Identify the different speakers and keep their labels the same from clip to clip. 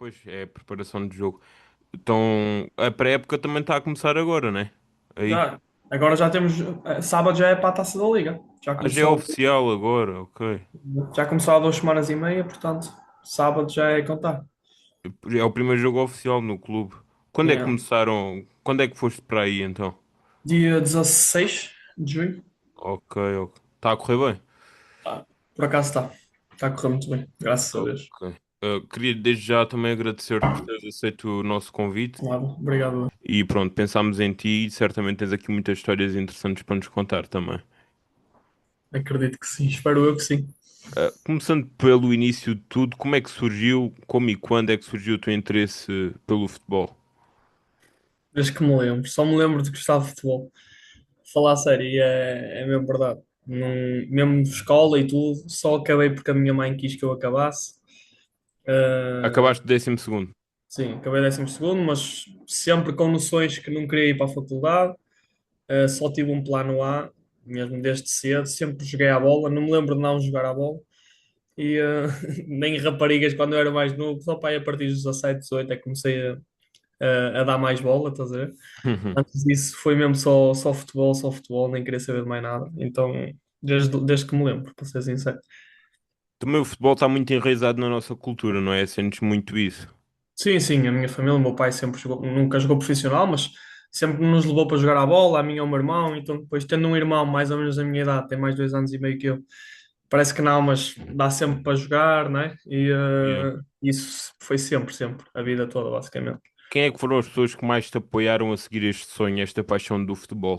Speaker 1: Pois é, a preparação de jogo. Então, a pré-época também está a começar agora, né? Aí.
Speaker 2: Já. Agora já temos. Sábado já é para a Taça da Liga.
Speaker 1: Ah, já é oficial agora, ok.
Speaker 2: Já começou há 2 semanas e meia, portanto, sábado já é contar.
Speaker 1: É o primeiro jogo oficial no clube. Quando é que
Speaker 2: Yeah.
Speaker 1: começaram? Quando é que foste para aí então?
Speaker 2: Dia 16 de junho.
Speaker 1: Ok, ok. Está a correr bem?
Speaker 2: Ah, por acaso está. Está a correr muito bem, graças a Deus.
Speaker 1: Ok. Queria desde já também agradecer-te por teres aceito o nosso convite.
Speaker 2: Claro, obrigado.
Speaker 1: E pronto, pensámos em ti e certamente tens aqui muitas histórias interessantes para nos contar também.
Speaker 2: Acredito que sim, espero eu que sim.
Speaker 1: Começando pelo início de tudo, como é que surgiu, como e quando é que surgiu o teu interesse pelo futebol?
Speaker 2: Desde que me lembro, só me lembro de gostar de futebol. Falar a sério, e é mesmo verdade. Mesmo de escola e tudo, só acabei porque a minha mãe quis que eu acabasse. Ah,
Speaker 1: Acabaste 12º.
Speaker 2: sim, acabei 12º, mas sempre com noções que não queria ir para a faculdade. Só tive um plano A, mesmo desde cedo. Sempre joguei à bola, não me lembro de não jogar à bola. E nem raparigas quando eu era mais novo, só para aí a partir dos 17, 18 é que comecei a dar mais bola, estás a ver? Antes disso foi mesmo só futebol, nem queria saber de mais nada. Então, desde que me lembro, para ser sincero.
Speaker 1: Também o futebol está muito enraizado na nossa cultura, não é? Sentes muito isso.
Speaker 2: Sim, sim, a minha família, o meu pai sempre jogou, nunca jogou profissional, mas sempre nos levou para jogar à bola, a mim e ao meu irmão. Então, depois, tendo um irmão mais ou menos da minha idade, tem mais 2 anos e meio que eu, parece que não, mas dá sempre para jogar, né? E
Speaker 1: Yeah.
Speaker 2: isso foi sempre, a vida toda, basicamente.
Speaker 1: Quem é que foram as pessoas que mais te apoiaram a seguir este sonho, esta paixão do futebol?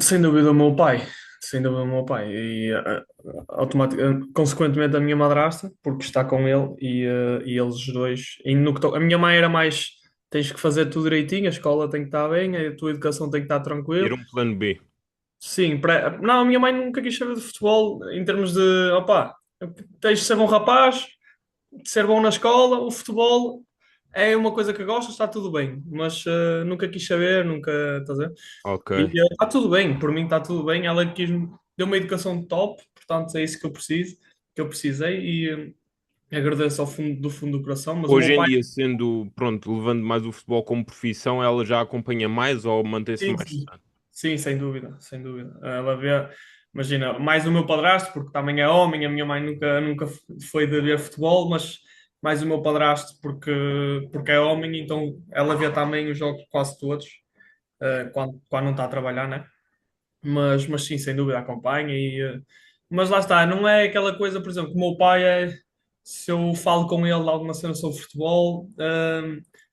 Speaker 2: Sem dúvida o meu pai, sem dúvida o meu pai, e consequentemente a minha madrasta, porque está com ele e eles dois. E no que a minha mãe era mais: tens que fazer tudo direitinho, a escola tem que estar bem, a tua educação tem que estar tranquila.
Speaker 1: Ter um plano B.
Speaker 2: Sim, não, a minha mãe nunca quis saber de futebol em termos de, opá, tens de ser bom rapaz, de ser bom na escola, o futebol é uma coisa que gostas, está tudo bem, mas nunca quis saber, nunca, estás a ver?
Speaker 1: Ok.
Speaker 2: E está tudo bem, por mim está tudo bem. Ela quis deu uma educação top, portanto é isso que eu preciso, que eu precisei e agradeço ao fundo do fundo do coração. Mas o
Speaker 1: Hoje
Speaker 2: meu
Speaker 1: em
Speaker 2: pai,
Speaker 1: dia, sendo, pronto, levando mais o futebol como profissão, ela já acompanha mais ou mantém-se
Speaker 2: sim,
Speaker 1: mais
Speaker 2: sim,
Speaker 1: distante?
Speaker 2: sim, sem dúvida, sem dúvida. Ela vê, imagina, mais o meu padrasto, porque também é homem, a minha mãe nunca foi de ver futebol, mas mais o meu padrasto porque é homem, então ela vê também os jogos quase todos, quando não está a trabalhar, né? Mas sim, sem dúvida acompanha mas lá está, não é aquela coisa, por exemplo, que o meu pai se eu falo com ele de alguma cena sobre futebol,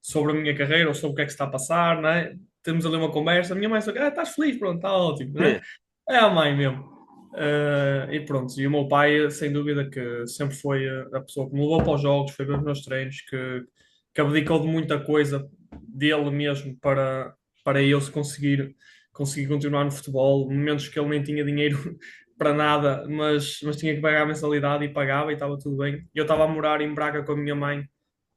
Speaker 2: sobre a minha carreira ou sobre o que é que se está a passar, né? Temos ali uma conversa, a minha mãe só, estás feliz, pronto, está ótimo, né? É a mãe mesmo. E pronto, e o meu pai, sem dúvida, que sempre foi a pessoa que me levou para os jogos, foi ver os meus treinos, que abdicou de muita coisa dele mesmo para eu se conseguir continuar no futebol. Momentos que ele nem tinha dinheiro para nada, mas tinha que pagar a mensalidade e pagava e estava tudo bem. Eu estava a morar em Braga com a minha mãe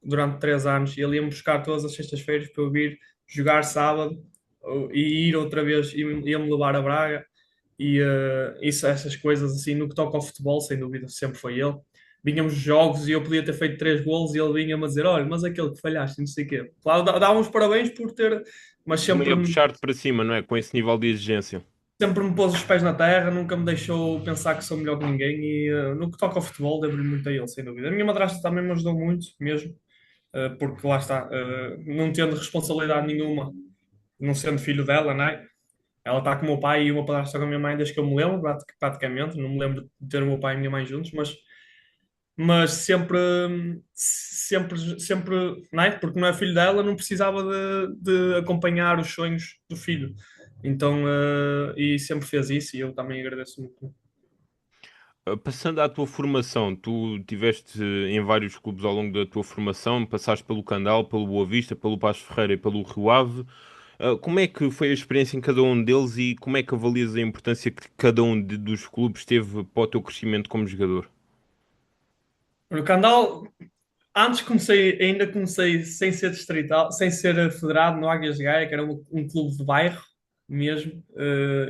Speaker 2: durante 3 anos e ele ia-me buscar todas as sextas-feiras para eu vir jogar sábado e ir outra vez, ia-me levar a Braga. Essas coisas assim, no que toca ao futebol, sem dúvida, sempre foi ele. Vinhamos jogos e eu podia ter feito 3 golos e ele vinha-me a dizer: Olha, mas aquele que falhaste, não sei o quê. Claro, dá uns parabéns por ter, mas
Speaker 1: Também a puxar-te para cima, não é? Com esse nível de exigência.
Speaker 2: sempre me pôs os pés na terra, nunca me deixou pensar que sou melhor que ninguém. E no que toca ao futebol, devo-lhe muito a ele, sem dúvida. A minha madrasta também me ajudou muito, mesmo, porque lá está, não tendo responsabilidade nenhuma, não sendo filho dela, né? Ela está com o meu pai e o meu padrasto está com a minha mãe desde que eu me lembro, praticamente. Não me lembro de ter o meu pai e a minha mãe juntos, mas sempre, não é? Porque não é filho dela, não precisava de acompanhar os sonhos do filho. Então, e sempre fez isso e eu também agradeço muito.
Speaker 1: Passando à tua formação, tu tiveste em vários clubes ao longo da tua formação, passaste pelo Candal, pelo Boa Vista, pelo Paços Ferreira e pelo Rio Ave. Como é que foi a experiência em cada um deles e como é que avalias a importância que cada um dos clubes teve para o teu crescimento como jogador?
Speaker 2: No Candal, ainda comecei sem ser distrital, sem ser federado no Águias de Gaia, que era um clube de bairro mesmo,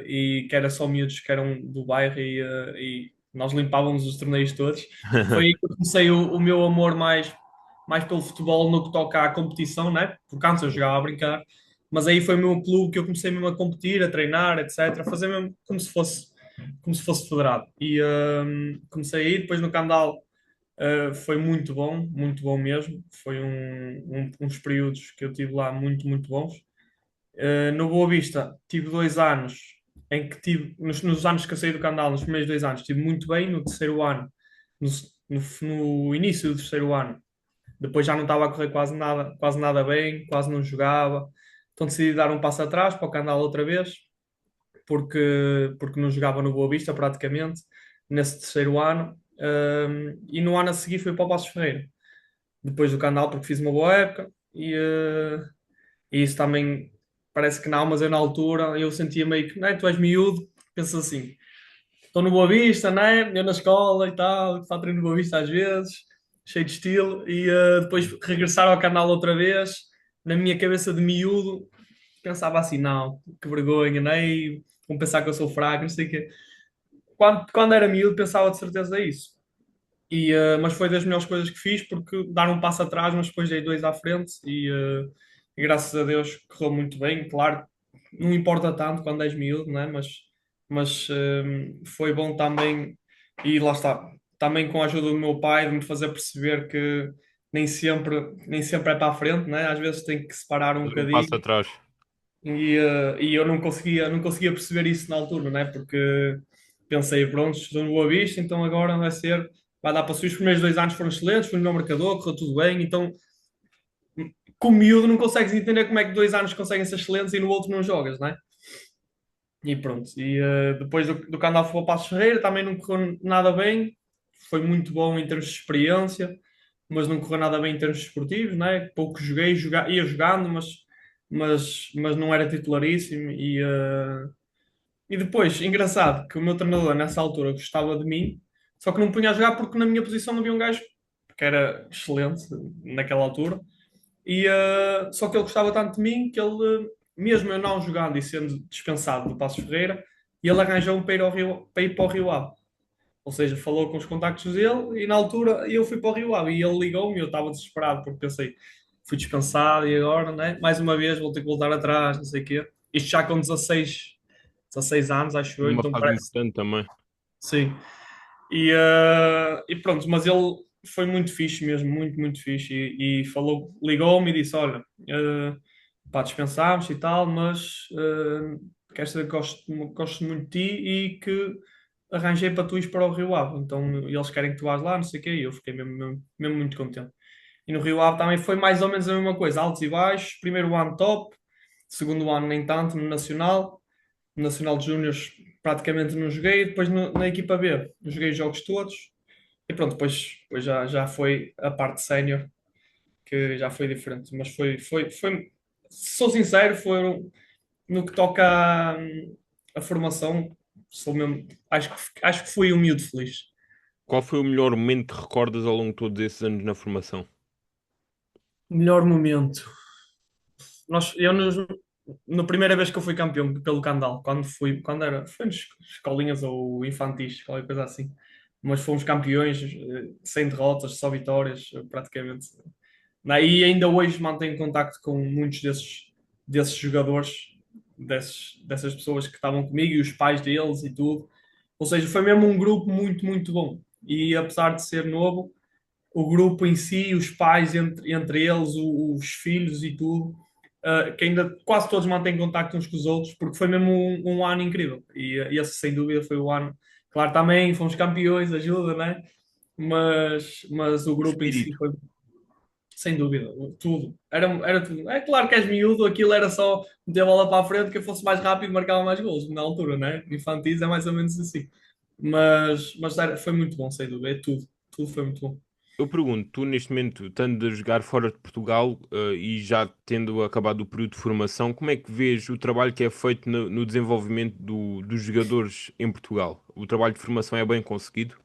Speaker 2: e que era só miúdos que eram do bairro e nós limpávamos os torneios todos. Foi aí que eu comecei o meu amor mais. mais pelo futebol no que toca à competição, né? Porque antes eu jogava a brincar, mas aí foi o meu clube que eu comecei mesmo a competir, a treinar, etc., a fazer mesmo como se fosse federado. E comecei a ir, depois no Candal foi muito bom mesmo. Foi uns períodos que eu tive lá muito bons. No Boa Vista tive 2 anos em que tive, nos anos que eu saí do Candal, nos primeiros 2 anos, estive muito bem. No terceiro ano, no, no início do terceiro ano, depois já não estava a correr quase nada bem, quase não jogava. Então decidi dar um passo atrás para o Candal outra vez, porque não jogava no Boa Vista praticamente, nesse terceiro ano. E no ano a seguir fui para o Passos Ferreira, depois do Candal, porque fiz uma boa época. E isso também parece que não, mas eu na altura eu sentia meio que, não é, tu és miúdo, pensas assim, estou no Boa Vista, né? Eu na escola e tal, faço treino no Boa Vista às vezes, cheio de estilo, e depois regressar ao canal outra vez, na minha cabeça de miúdo, pensava assim, não, que vergonha, né? E vão pensar que eu sou fraco, não sei o quê. Quando era miúdo pensava de certeza isso. Mas foi das melhores coisas que fiz, porque dar um passo atrás, mas depois dei dois à frente e graças a Deus correu muito bem. Claro, não importa tanto quando és miúdo, né? Mas foi bom também, e lá está, também com a ajuda do meu pai, de me fazer perceber que nem sempre é para a frente, né? Às vezes tem que separar um
Speaker 1: Fazer um passo
Speaker 2: bocadinho.
Speaker 1: atrás.
Speaker 2: E eu não conseguia perceber isso na altura, né? Porque pensei, pronto, estou no Boa Vista, então agora vai dar para subir. Os primeiros 2 anos foram excelentes, fui no meu marcador, correu tudo bem, então com miúdo não consegues entender como é que 2 anos conseguem ser excelentes e no outro não jogas, né? E pronto, depois do Candal fui para o Passos Ferreira, também não correu nada bem, foi muito bom em termos de experiência, mas não correu nada bem em termos desportivos, né? Pouco joguei, ia jogando, mas não era titularíssimo. E depois, engraçado, que o meu treinador nessa altura gostava de mim, só que não me punha a jogar porque na minha posição havia um gajo que era excelente naquela altura, só que ele gostava tanto de mim que ele, mesmo eu não jogando e sendo dispensado do Passos Ferreira, ele arranjou-me para ir, para ir para o Rio Ave. Ou seja, falou com os contactos dele e na altura eu fui para o Rio Ave e ele ligou-me e eu estava desesperado porque pensei, fui dispensado e agora, né? Mais uma vez vou ter que voltar atrás, não sei o quê. Isto já com 16 anos, acho eu,
Speaker 1: Numa
Speaker 2: então
Speaker 1: fase
Speaker 2: parece.
Speaker 1: importante também.
Speaker 2: Sim. E pronto, mas ele foi muito fixe mesmo, muito fixe. E falou, ligou-me e disse: Olha, pá, dispensámos e tal, mas quero saber que gosto muito de ti e que arranjei para tu ires para o Rio Ave. Então eles querem que tu vás lá, não sei o quê. E eu fiquei mesmo muito contente. E no Rio Ave também foi mais ou menos a mesma coisa, altos e baixos. Primeiro ano top, segundo ano nem tanto no Nacional. No Nacional de Júniores praticamente não joguei. Depois na equipa B joguei os jogos todos. E pronto, depois já foi a parte sénior, que já foi diferente. Mas sou sincero, foi no que toca a formação, sou mesmo, acho que fui um miúdo feliz.
Speaker 1: Qual foi o melhor momento que recordas ao longo de todos esses anos na formação?
Speaker 2: Melhor momento. Eu na primeira vez que eu fui campeão pelo Candal, foi nas escolinhas ou infantis, qualquer coisa assim. Mas fomos campeões, sem derrotas, só vitórias, praticamente. E ainda hoje mantenho contacto com muitos desses jogadores, dessas pessoas que estavam comigo e os pais deles e tudo. Ou seja, foi mesmo um grupo muito bom. E apesar de ser novo, o grupo em si, os pais entre eles, os filhos e tudo, que ainda quase todos mantêm contacto uns com os outros, porque foi mesmo um ano incrível. E esse, sem dúvida, foi o ano. Claro, também fomos campeões, ajuda, né? Mas o
Speaker 1: O
Speaker 2: grupo em si
Speaker 1: espírito.
Speaker 2: foi, sem dúvida, tudo. Era tudo. É claro que és miúdo, aquilo era só meter a bola para a frente, que eu fosse mais rápido e marcava mais gols, na altura, né? Infantis é mais ou menos assim. Mas foi muito bom, sem dúvida, é tudo. Tudo foi muito bom.
Speaker 1: Eu pergunto, tu neste momento, estando a jogar fora de Portugal, e já tendo acabado o período de formação, como é que vês o trabalho que é feito no desenvolvimento dos jogadores em Portugal? O trabalho de formação é bem conseguido?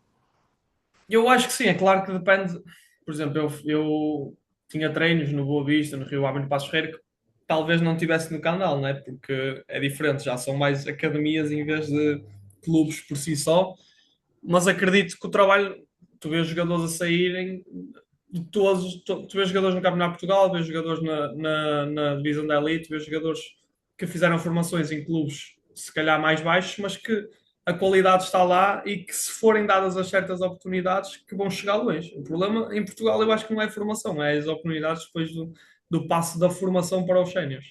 Speaker 2: Eu acho que sim, é claro que depende. Por exemplo, eu tinha treinos no Boa Vista, no Rio Ave, no Passos Ferreira, que talvez não tivesse no Canal, né? Porque é diferente, já são mais academias em vez de clubes por si só. Mas acredito que o trabalho, tu vês jogadores a saírem, tu vês jogadores no Campeonato de Portugal, vês jogadores na divisão da elite, vês jogadores que fizeram formações em clubes se calhar mais baixos, mas que a qualidade está lá e que se forem dadas as certas oportunidades que vão chegar longe. O problema em Portugal eu acho que não é a formação, é as oportunidades depois do passo da formação para os séniores.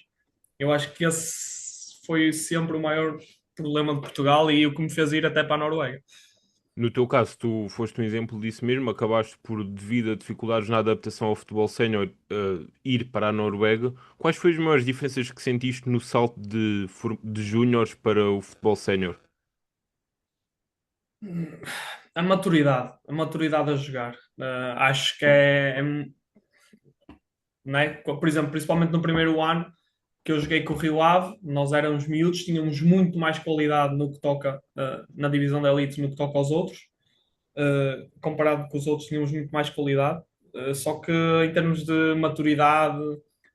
Speaker 2: Eu acho que esse foi sempre o maior problema de Portugal e o que me fez ir até para a Noruega.
Speaker 1: No teu caso, tu foste um exemplo disso mesmo, acabaste por, devido a dificuldades na adaptação ao futebol sénior, ir para a Noruega. Quais foram as maiores diferenças que sentiste no salto de júniores para o futebol sénior?
Speaker 2: A maturidade a jogar. Acho que né? Por exemplo, principalmente no primeiro ano que eu joguei com o Rio Ave, nós éramos miúdos, tínhamos muito mais qualidade no que toca na divisão da elite, no que toca aos outros. Comparado com os outros, tínhamos muito mais qualidade. Só que em termos de maturidade,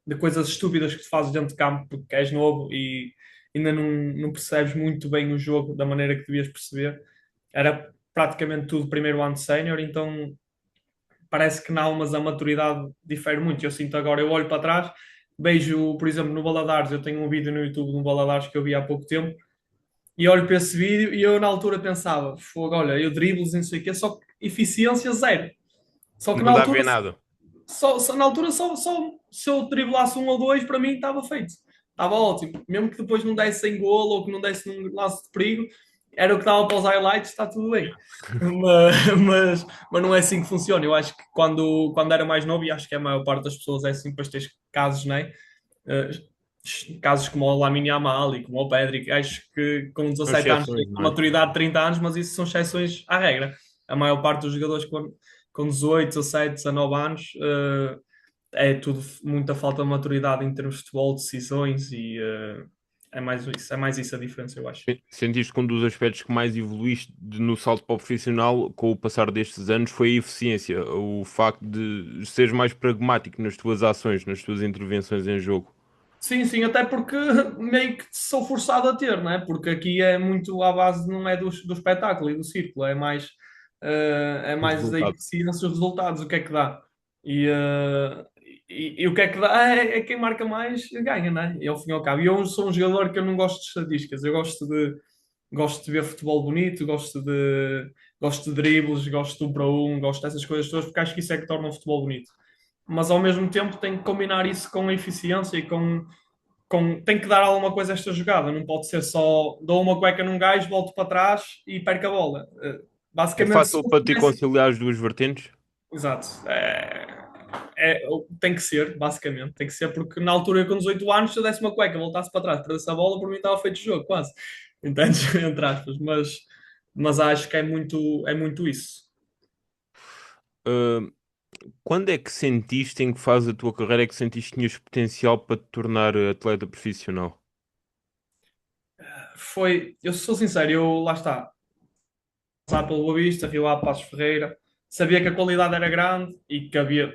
Speaker 2: de coisas estúpidas que tu fazes dentro de campo porque és novo e ainda não percebes muito bem o jogo da maneira que devias perceber, era praticamente tudo primeiro ano de sénior, então parece que não, mas a maturidade difere muito. Eu sinto agora, eu olho para trás, vejo, por exemplo, no Valadares, eu tenho um vídeo no YouTube no Valadares que eu vi há pouco tempo, e olho para esse vídeo e eu na altura pensava, fogo, olha, eu dribles e não sei o quê, só que eficiência zero. Só que na
Speaker 1: Não dá a
Speaker 2: altura,
Speaker 1: ver nada.
Speaker 2: só se eu driblasse um ou dois, para mim estava feito. Estava ótimo. Mesmo que depois não desse em golo ou que não desse num lance de perigo, era o que dava para os highlights, está tudo bem. Mas não é assim que funciona. Eu acho que quando era mais novo, e acho que a maior parte das pessoas é assim, depois tens casos, né? Casos como o Lamine Yamal e como o Pedri, acho que com
Speaker 1: São
Speaker 2: 17 anos têm
Speaker 1: exceções,
Speaker 2: a
Speaker 1: não é?
Speaker 2: maturidade de 30 anos, mas isso são exceções à regra. A maior parte dos jogadores com 18, 17, 19 anos é tudo muita falta de maturidade em termos de futebol, decisões e é mais isso a diferença, eu acho.
Speaker 1: Sentiste que um dos aspectos que mais evoluíste no salto para o profissional com o passar destes anos foi a eficiência, o facto de seres mais pragmático nas tuas ações, nas tuas intervenções em jogo.
Speaker 2: Sim, sim, até porque meio que sou forçado a ter, não é? Porque aqui é muito à base, não é do espetáculo e do círculo, é
Speaker 1: O
Speaker 2: mais a
Speaker 1: resultado.
Speaker 2: eficiência, os resultados, o que é que dá. E, uh, e o que é que dá é quem marca mais ganha, não é? E ao fim e ao cabo. E eu sou um jogador que eu não gosto de estatísticas, gosto de ver futebol bonito, gosto de dribles, gosto de um para um, gosto dessas coisas todas, porque acho que isso é que torna o futebol bonito. Mas ao mesmo tempo tem que combinar isso com a eficiência e tem que dar alguma coisa a esta jogada, não pode ser só dou uma cueca num gajo, volto para trás e perco a bola.
Speaker 1: É
Speaker 2: Basicamente, se
Speaker 1: fácil
Speaker 2: eu
Speaker 1: para ti
Speaker 2: tivesse.
Speaker 1: conciliar as duas vertentes?
Speaker 2: Exato. Tem que ser, basicamente, tem que ser, porque na altura, com 18 anos, se eu desse uma cueca, voltasse para trás, perdesse a bola, por mim estava feito o jogo, quase. Entendes? Entre aspas, mas acho que é muito isso.
Speaker 1: Uh, Quando é que sentiste, em que fase da tua carreira é que sentiste que tinhas potencial para te tornar atleta profissional?
Speaker 2: Eu sou sincero, eu lá está, passar pelo Boa Vista, Rio Ave, Passos Ferreira, sabia que a qualidade era grande e que havia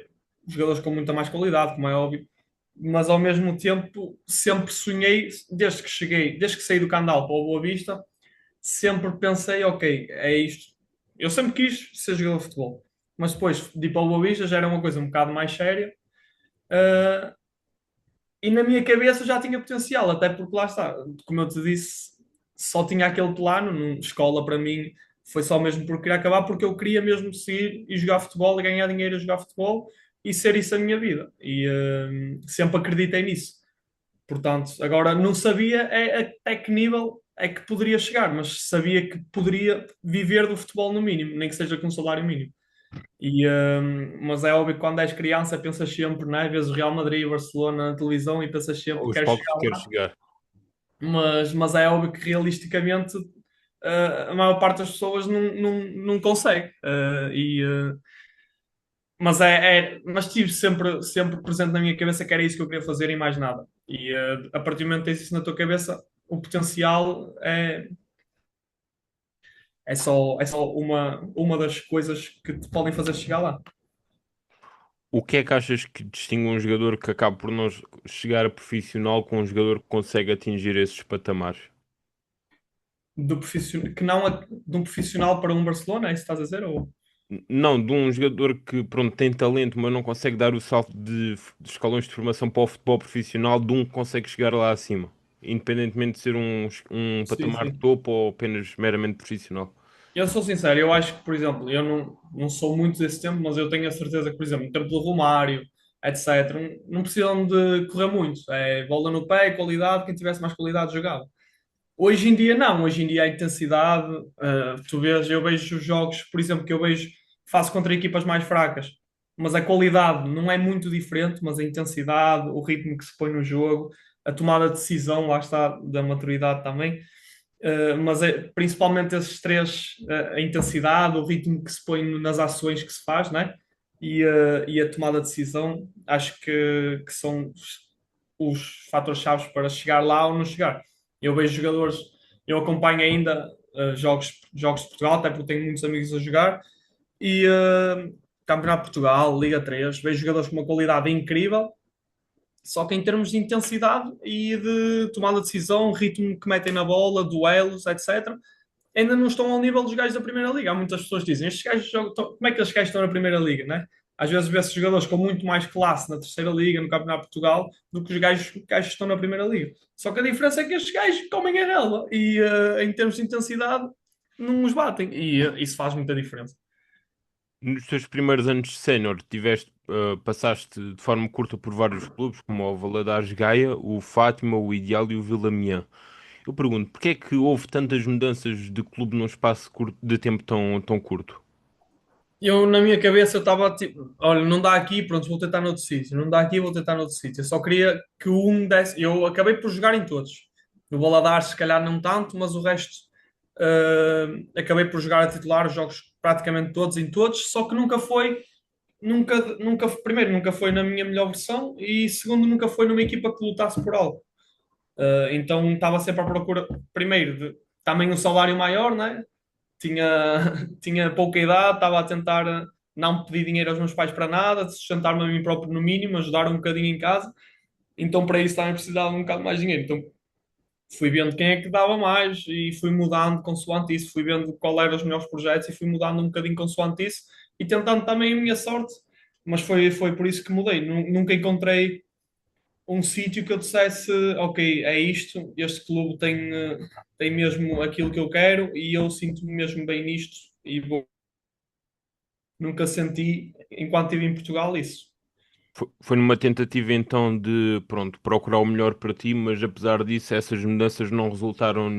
Speaker 2: jogadores com muita mais qualidade, como é óbvio, mas ao mesmo tempo sempre sonhei, desde que saí do Candal para o Boa Vista, sempre pensei, ok, é isto. Eu sempre quis ser jogador de futebol, mas depois de ir para o Boa Vista já era uma coisa um bocado mais séria. uh, e na minha cabeça já tinha potencial, até porque lá está, como eu te disse, só tinha aquele plano, escola para mim foi só mesmo porque queria acabar, porque eu queria mesmo seguir e jogar futebol e ganhar dinheiro a jogar futebol e ser isso a minha vida. E sempre acreditei nisso. Portanto, agora não sabia até que nível é que poderia chegar, mas sabia que poderia viver do futebol no mínimo, nem que seja com um salário mínimo. Mas é óbvio que quando és criança pensas sempre, né? Vês o Real Madrid e o Barcelona na televisão e pensas sempre que
Speaker 1: Os
Speaker 2: queres
Speaker 1: palcos
Speaker 2: chegar
Speaker 1: que queres
Speaker 2: lá,
Speaker 1: chegar?
Speaker 2: mas é óbvio que realisticamente a maior parte das pessoas não consegue. Mas tive sempre presente na minha cabeça que era isso que eu queria fazer e mais nada. E a partir do momento que tens isso na tua cabeça, o potencial é só uma das coisas que te podem fazer chegar lá.
Speaker 1: O que é que achas que distingue um jogador que acaba por não chegar a profissional com um jogador que consegue atingir esses patamares?
Speaker 2: Que não de um profissional para um Barcelona, é isso que estás a dizer? Ou...
Speaker 1: Não, de um jogador que, pronto, tem talento, mas não consegue dar o salto de escalões de formação para o futebol profissional, de um que consegue chegar lá acima, independentemente de ser um
Speaker 2: Sim,
Speaker 1: patamar de
Speaker 2: sim.
Speaker 1: topo ou apenas meramente profissional.
Speaker 2: Eu sou sincero, eu acho que, por exemplo, eu não sou muito desse tempo, mas eu tenho a certeza que, por exemplo, no tempo do Romário, etc., não precisam de correr muito. É bola no pé, qualidade, quem tivesse mais qualidade jogava. Hoje em dia não, hoje em dia a intensidade, tu vês, eu vejo os jogos, por exemplo, que eu vejo, faço contra equipas mais fracas, mas a qualidade não é muito diferente, mas a intensidade, o ritmo que se põe no jogo, a tomada de decisão, lá está, da maturidade também. Mas principalmente esses três, a intensidade, o ritmo que se põe nas ações que se faz, né? E a tomada de decisão, acho que são os fatores chaves para chegar lá ou não chegar. Eu vejo jogadores, eu acompanho ainda jogos de Portugal, até porque tenho muitos amigos a jogar, e Campeonato de Portugal, Liga 3, vejo jogadores com uma qualidade incrível, só que em termos de intensidade e de tomada de decisão, ritmo que metem na bola, duelos, etc., ainda não estão ao nível dos gajos da Primeira Liga. Há muitas pessoas que dizem, estes gajos jogam, como é que estes gajos estão na Primeira Liga, né? Às vezes vê-se jogadores com muito mais classe na Terceira Liga, no Campeonato de Portugal, do que os gajos que estão na Primeira Liga. Só que a diferença é que estes gajos comem a relva e em termos de intensidade não os batem. E isso faz muita diferença.
Speaker 1: Nos teus primeiros anos de sénior, passaste de forma curta por vários clubes, como o Valadares Gaia, o Fátima, o Ideal e o Vila Miã. Eu pergunto, porquê é que houve tantas mudanças de clube num espaço de tempo tão curto?
Speaker 2: Eu, na minha cabeça, eu estava tipo, olha, não dá aqui, pronto, vou tentar noutro sítio, não dá aqui, vou tentar noutro sítio. Eu só queria que um desse. Eu acabei por jogar em todos. No Valadares, se calhar não tanto, mas o resto acabei por jogar a titular os jogos praticamente todos em todos, só que primeiro, nunca foi na minha melhor versão e segundo, nunca foi numa equipa que lutasse por algo. Então estava sempre à procura, primeiro, de também um salário maior, né? Tinha pouca idade, estava a tentar não pedir dinheiro aos meus pais para nada, de sustentar-me a mim próprio no mínimo, ajudar um bocadinho em casa. Então, para isso, também precisava de um bocado mais de dinheiro. Então, fui vendo quem é que dava mais e fui mudando consoante isso. Fui vendo qual eram os melhores projetos e fui mudando um bocadinho consoante isso e tentando também a minha sorte. Mas foi por isso que mudei. Nunca encontrei um sítio que eu dissesse, ok, é isto, este clube tem mesmo aquilo que eu quero e eu sinto-me mesmo bem nisto e nunca senti, enquanto estive em Portugal, isso.
Speaker 1: Foi numa tentativa então de, pronto, procurar o melhor para ti, mas apesar disso, essas mudanças não resultaram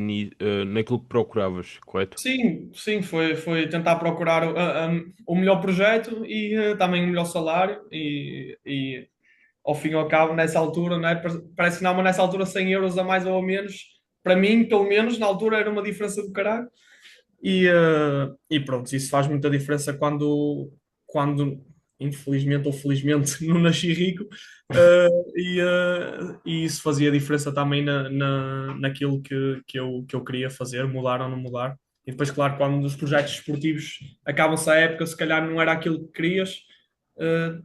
Speaker 1: naquilo que procuravas, correto?
Speaker 2: Sim, sim, foi tentar procurar o melhor projeto e também o melhor salário e ao fim e ao cabo, nessa altura, né, parece que não, mas nessa altura 100 euros a mais ou a menos, para mim, pelo menos, na altura era uma diferença do caralho. E pronto, isso faz muita diferença quando infelizmente ou felizmente, não nasci rico. E isso fazia diferença também naquilo que eu queria fazer, mudar ou não mudar. E depois, claro, quando os projetos esportivos acabam-se a época, se calhar não era aquilo que querias,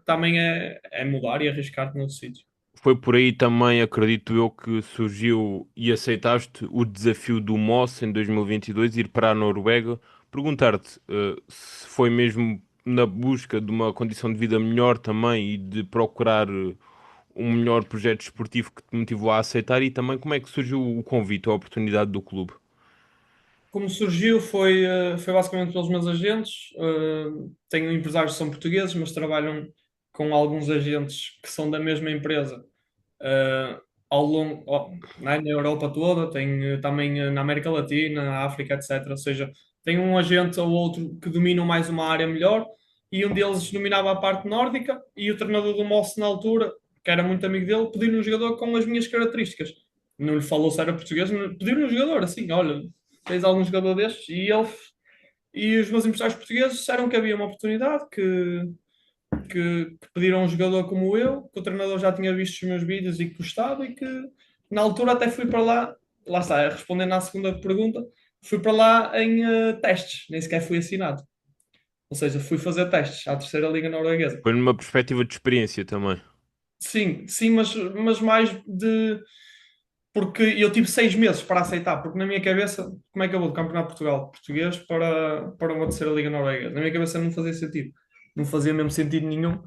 Speaker 2: também é mudar e arriscar-te noutro sítio.
Speaker 1: Foi por aí também, acredito eu, que surgiu e aceitaste o desafio do Moss em 2022, ir para a Noruega. Perguntar-te, se foi mesmo na busca de uma condição de vida melhor também e de procurar um melhor projeto esportivo que te motivou a aceitar e também como é que surgiu o convite, a oportunidade do clube.
Speaker 2: Como surgiu foi basicamente pelos meus agentes. Tenho empresários que são portugueses, mas trabalham com alguns agentes que são da mesma empresa uh, ao longo, né, na Europa toda, tem também na América Latina, na África, etc. Ou seja, tem um agente ou outro que dominam mais uma área melhor e um deles dominava a parte nórdica e o treinador do Mosse na altura, que era muito amigo dele, pediu-lhe um jogador com as minhas características. Não lhe falou se era português, pediu-lhe um jogador assim, olha, tens algum jogador destes? E os meus empresários portugueses disseram que havia uma oportunidade, que pediram um jogador como eu, que o treinador já tinha visto os meus vídeos e que gostava e que na altura até fui para lá está, respondendo à segunda pergunta, fui para lá em testes, nem sequer fui assinado. Ou seja, fui fazer testes à terceira liga norueguesa.
Speaker 1: Foi numa perspectiva de experiência também.
Speaker 2: Sim, sim, mas mais de porque eu tive 6 meses para aceitar, porque na minha cabeça, como é que eu vou do Campeonato de Portugal português para uma terceira Liga Norueguesa? Na minha cabeça não fazia sentido, não fazia mesmo sentido nenhum.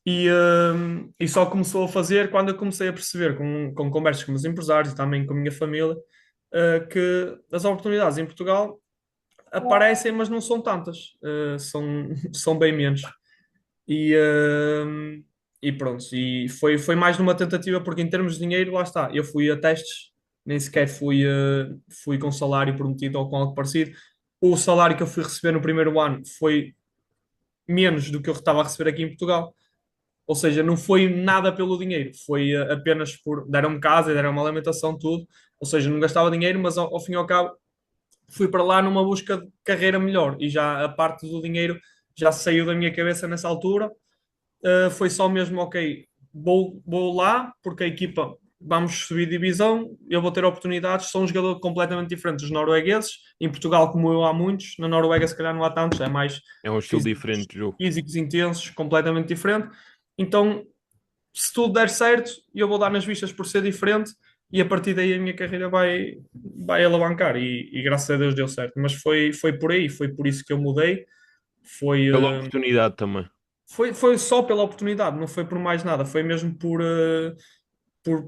Speaker 2: E só começou a fazer quando eu comecei a perceber, com conversas com os empresários e também com a minha família, que as oportunidades em Portugal aparecem, mas não são tantas, são bem menos. E, uh, e pronto, e foi mais numa tentativa, porque em termos de dinheiro, lá está, eu fui a testes, nem sequer fui com salário prometido ou com algo parecido. O salário que eu fui receber no primeiro ano foi menos do que eu estava a receber aqui em Portugal. Ou seja, não foi nada pelo dinheiro, foi apenas por. Deram-me casa, deram-me alimentação, tudo. Ou seja, não gastava dinheiro, mas ao fim e ao cabo fui para lá numa busca de carreira melhor e já a parte do dinheiro já saiu da minha cabeça nessa altura. Foi só mesmo, ok, vou lá porque a equipa vamos subir divisão, eu vou ter oportunidades. Sou um jogador completamente diferente dos noruegueses. Em Portugal, como eu, há muitos, na Noruega, se calhar, não há tantos, é mais
Speaker 1: É um estilo
Speaker 2: físicos,
Speaker 1: diferente de jogo.
Speaker 2: físicos intensos, completamente diferente. Então, se tudo der certo, eu vou dar nas vistas por ser diferente e a partir daí a minha carreira vai alavancar e graças a Deus deu certo. Mas foi por aí, foi por isso que eu mudei. Foi,
Speaker 1: Pela
Speaker 2: uh,
Speaker 1: oportunidade também.
Speaker 2: foi só pela oportunidade, não foi por mais nada. Foi mesmo por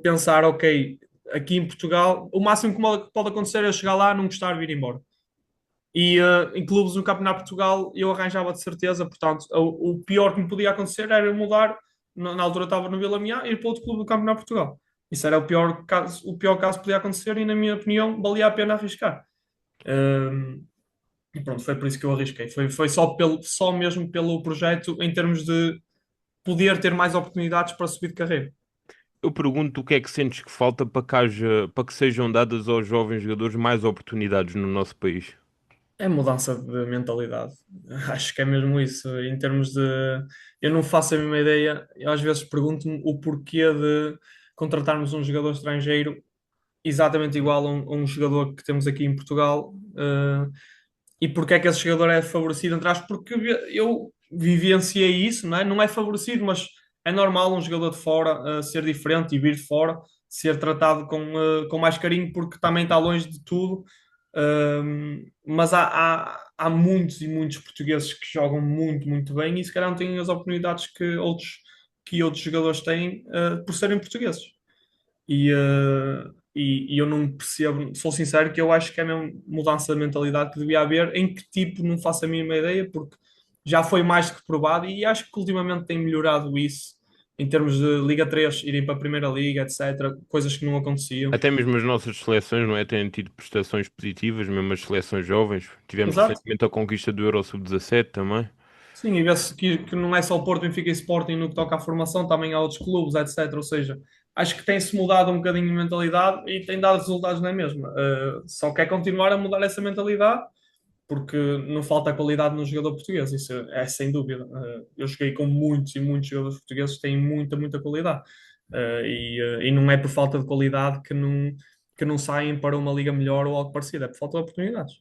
Speaker 2: pensar, ok, aqui em Portugal, o máximo que pode acontecer é eu chegar lá, não gostar, vir embora. Em clubes no Campeonato de Portugal eu arranjava de certeza, portanto, o pior que me podia acontecer era eu mudar, na altura estava no Vila Miá, e ir para outro clube do Campeonato de Portugal. Isso era o pior caso que podia acontecer e, na minha opinião, valia a pena arriscar. Um, e pronto, foi por isso que eu arrisquei. Foi só mesmo pelo projeto, em termos de poder ter mais oportunidades para subir de carreira.
Speaker 1: Eu pergunto o que é que sentes que falta para que sejam dadas aos jovens jogadores mais oportunidades no nosso país.
Speaker 2: É mudança de mentalidade. Acho que é mesmo isso. Em termos de. Eu não faço a mesma ideia. Eu às vezes pergunto-me o porquê de contratarmos um jogador estrangeiro exatamente igual a um jogador que temos aqui em Portugal. E porque é que esse jogador é favorecido, entre aspas, porque eu vivenciei isso, não é? Não é favorecido, mas é normal um jogador de fora ser diferente e vir de fora, ser tratado com mais carinho, porque também está longe de tudo. Mas há muitos e muitos portugueses que jogam muito, muito bem e se calhar não têm as oportunidades que outros jogadores têm por serem portugueses. E eu não percebo, sou sincero, que eu acho que é mesmo mudança de mentalidade que devia haver. Em que tipo, não faço a mínima ideia, porque já foi mais que provado e acho que ultimamente tem melhorado isso, em termos de Liga 3 irem para a Primeira Liga, etc. Coisas que não aconteciam.
Speaker 1: Até mesmo as nossas seleções, não é? Têm tido prestações positivas, mesmo as seleções jovens. Tivemos
Speaker 2: Exato.
Speaker 1: recentemente a conquista do Euro Sub-17 também.
Speaker 2: Sim, e vê-se que não é só o Porto, Benfica e Sporting no que toca à formação, também há outros clubes, etc. Ou seja, acho que tem-se mudado um bocadinho a mentalidade e tem dado resultados na mesma. Só quer continuar a mudar essa mentalidade porque não falta qualidade no jogador português, isso é sem dúvida. Eu joguei com muitos e muitos jogadores portugueses que têm muita, muita qualidade. E não é por falta de qualidade que não saem para uma liga melhor ou algo parecido, é por falta de oportunidades.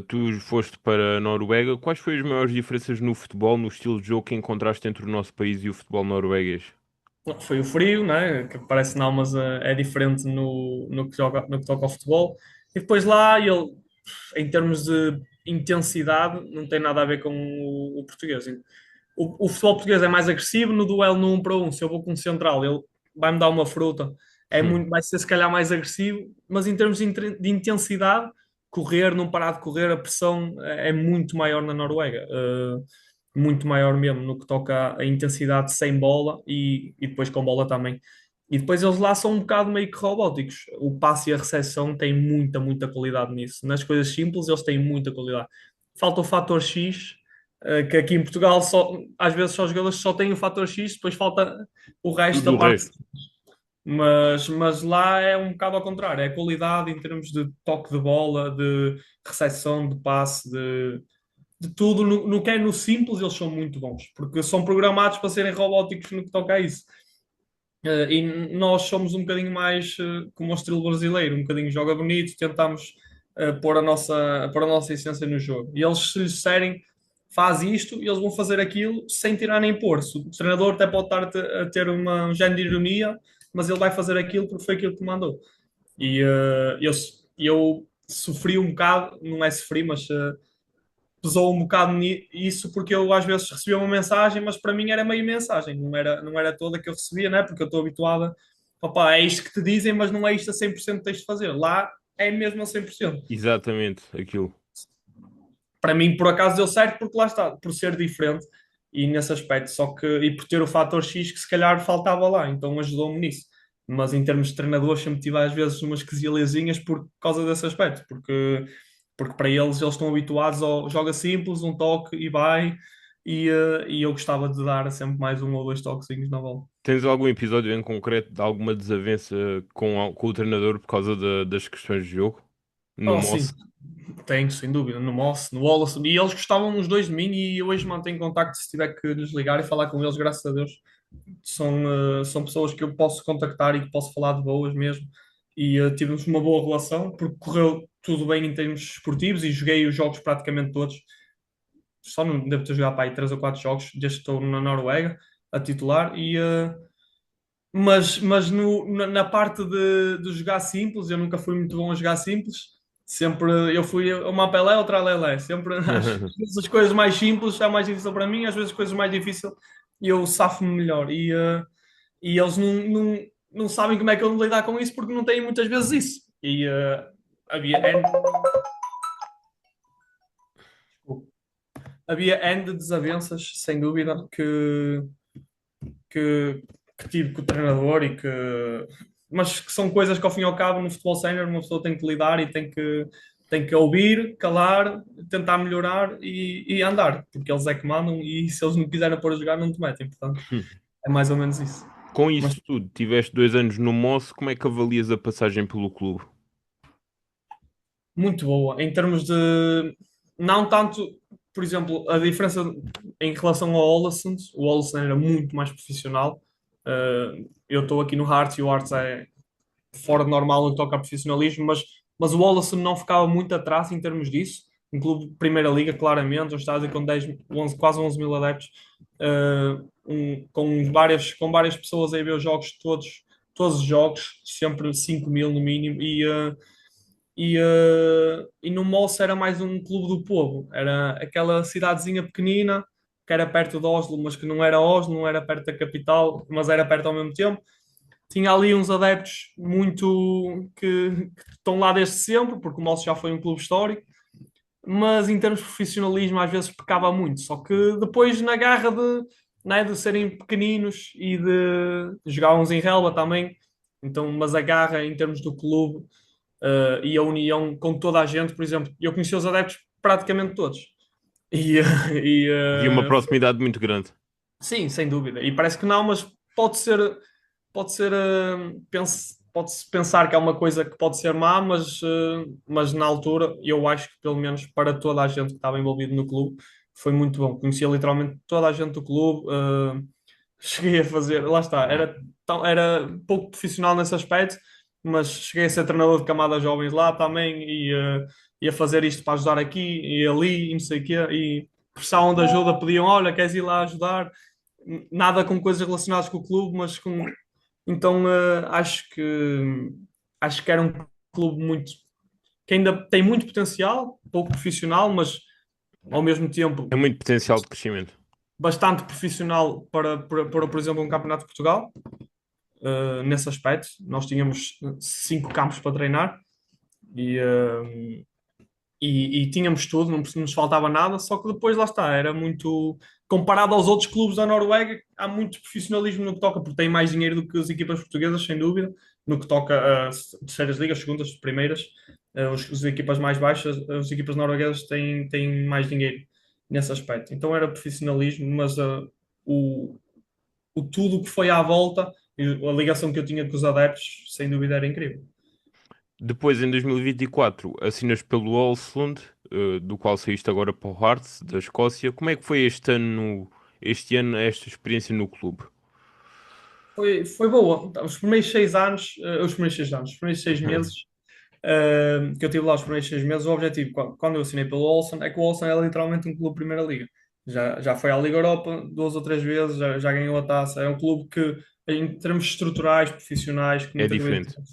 Speaker 1: Tu foste para a Noruega. Quais foram as maiores diferenças no futebol, no estilo de jogo que encontraste entre o nosso país e o futebol norueguês?
Speaker 2: Foi o frio, né? Que parece não, mas é diferente no que toca ao futebol. E depois lá, ele, em termos de intensidade, não tem nada a ver com o português. O futebol português é mais agressivo no duelo no 1 para 1. Se eu vou com um central, ele vai-me dar uma fruta,
Speaker 1: Hum.
Speaker 2: vai ser se calhar mais agressivo, mas em termos de intensidade, correr, não parar de correr, a pressão é muito maior na Noruega. Muito maior mesmo no que toca à intensidade sem bola e depois com bola também. E depois eles lá são um bocado meio que robóticos. O passe e a recepção têm muita, muita qualidade nisso. Nas coisas simples, eles têm muita qualidade. Falta o fator X, que aqui em Portugal às vezes só os jogadores só têm o fator X, depois falta o resto
Speaker 1: Tudo
Speaker 2: da
Speaker 1: o
Speaker 2: parte.
Speaker 1: resto.
Speaker 2: Mas lá é um bocado ao contrário, é qualidade em termos de toque de bola, de recepção, de passe, de tudo. No que é no simples, eles são muito bons, porque são programados para serem robóticos no que toca a isso. E nós somos um bocadinho mais como o estilo brasileiro, um bocadinho joga bonito, tentamos pôr a nossa essência no jogo. E eles, se lhes disserem faz isto, eles vão fazer aquilo sem tirar nem pôr. Se o treinador até pode estar a ter um género de ironia, mas ele vai fazer aquilo porque foi aquilo que mandou. E eu sofri um bocado, não é sofri, mas pesou um bocado isso porque eu às vezes recebia uma mensagem, mas para mim era meio mensagem, não era toda que eu recebia, né? Porque eu estou habituada, opá, é isto que te dizem, mas não é isto a 100% que tens de fazer. Lá é mesmo a 100%.
Speaker 1: Exatamente, aquilo.
Speaker 2: Para mim, por acaso, deu certo porque lá está, por ser diferente e nesse aspecto, só que e por ter o fator X que se calhar faltava lá, então ajudou-me nisso. Mas em termos de treinador, sempre tive às vezes umas quesilhazinhas por causa desse aspecto, porque para eles estão habituados ao joga simples, um toque e vai, e eu gostava de dar sempre mais um ou dois toquezinhos na bola.
Speaker 1: Tens algum episódio em concreto de alguma desavença com o treinador por causa das questões de jogo? No
Speaker 2: Oh, sim,
Speaker 1: Moss?
Speaker 2: tenho, sem dúvida, no Moss, no Wallace, e eles gostavam os dois de mim e eu hoje mantenho contacto se tiver que lhes ligar e falar com eles, graças a Deus. São pessoas que eu posso contactar e que posso falar de boas mesmo. E tivemos uma boa relação, porque correu tudo bem em termos esportivos e joguei os jogos praticamente todos. Só não devo ter jogado para aí 3 ou 4 jogos desde que estou na Noruega a titular. Mas na parte de jogar simples, eu nunca fui muito bom a jogar simples. Sempre eu fui uma Pelé, outra Lelé. Sempre às vezes as coisas mais simples é mais difícil para mim, às vezes as coisas mais difíceis eu safo-me melhor. E eles não sabem como é que eu vou lidar com isso porque não têm muitas vezes isso. Havia N, havia N de desavenças, sem dúvida, que, que tive com o treinador mas que são coisas que ao fim e ao cabo no futebol sénior uma pessoa tem que lidar e tem que ouvir, calar, tentar melhorar e andar, porque eles é que mandam e se eles não quiserem pôr a jogar não te metem, portanto é mais ou menos isso.
Speaker 1: Com
Speaker 2: Mas
Speaker 1: isso tudo, tiveste 2 anos no Moss, como é que avalias a passagem pelo clube?
Speaker 2: muito boa. Em termos de. Não tanto, por exemplo, a diferença em relação ao Olasund, o Olasund era muito mais profissional. Eu estou aqui no Hearts e o Hearts é fora de normal no que toca a profissionalismo, mas o Olasund não ficava muito atrás em termos disso. Um clube de Primeira Liga, claramente, um estádio com 10, 11, quase 11 mil adeptos, com várias pessoas a ver os jogos todos os jogos, sempre 5 mil no mínimo, e no Moça era mais um clube do povo, era aquela cidadezinha pequenina que era perto de Oslo, mas que não era Oslo, não era perto da capital, mas era perto ao mesmo tempo. Tinha ali uns adeptos muito que estão lá desde sempre, porque o Moça já foi um clube histórico, mas em termos de profissionalismo às vezes pecava muito, só que depois na garra de serem pequeninos e de jogar uns em relva também, então, mas a garra em termos do clube e a união com toda a gente, por exemplo, eu conheci os adeptos praticamente todos. E, e,
Speaker 1: Havia uma
Speaker 2: uh,
Speaker 1: proximidade muito grande.
Speaker 2: sim, sem dúvida. E parece que não, mas pode ser, pode-se pensar que é uma coisa que pode ser má, mas na altura eu acho que pelo menos para toda a gente que estava envolvido no clube foi muito bom. Conhecia literalmente toda a gente do clube. Cheguei a fazer, lá está, era pouco profissional nesse aspecto, mas cheguei a ser treinador de camadas jovens lá também e a fazer isto para ajudar aqui e ali e não sei o quê. E precisavam de ajuda, pediam: olha, queres ir lá ajudar? Nada com coisas relacionadas com o clube, mas com. Então acho que era um clube que ainda tem muito potencial, pouco profissional, mas ao mesmo tempo
Speaker 1: É muito potencial de crescimento.
Speaker 2: bastante profissional para, por exemplo, um campeonato de Portugal. Nesse aspecto. Nós tínhamos 5 campos para treinar e, uh, e tínhamos tudo, não nos faltava nada, só que depois lá está, era muito. Comparado aos outros clubes da Noruega, há muito profissionalismo no que toca, porque tem mais dinheiro do que as equipas portuguesas, sem dúvida, no que toca a terceiras ligas, segundas, primeiras. As equipas mais baixas, as equipas norueguesas têm mais dinheiro nesse aspecto. Então era profissionalismo, mas o, o tudo que foi à volta, e a ligação que eu tinha com os adeptos, sem dúvida era incrível.
Speaker 1: Depois, em 2024, assinas pelo Ålesund, do qual saíste agora para o Hearts, da Escócia. Como é que foi este ano, esta experiência no clube?
Speaker 2: Foi boa. Os primeiros 6 anos, os primeiros 6 anos, os primeiros 6 meses que eu tive lá, os primeiros 6 meses, o objetivo, quando eu assinei pelo Olsen, é que o Olsen é literalmente um clube de Primeira Liga. Já foi à Liga Europa 2 ou 3 vezes, já ganhou a taça. É um clube que, em termos estruturais, profissionais, que
Speaker 1: É
Speaker 2: muitas vezes
Speaker 1: diferente.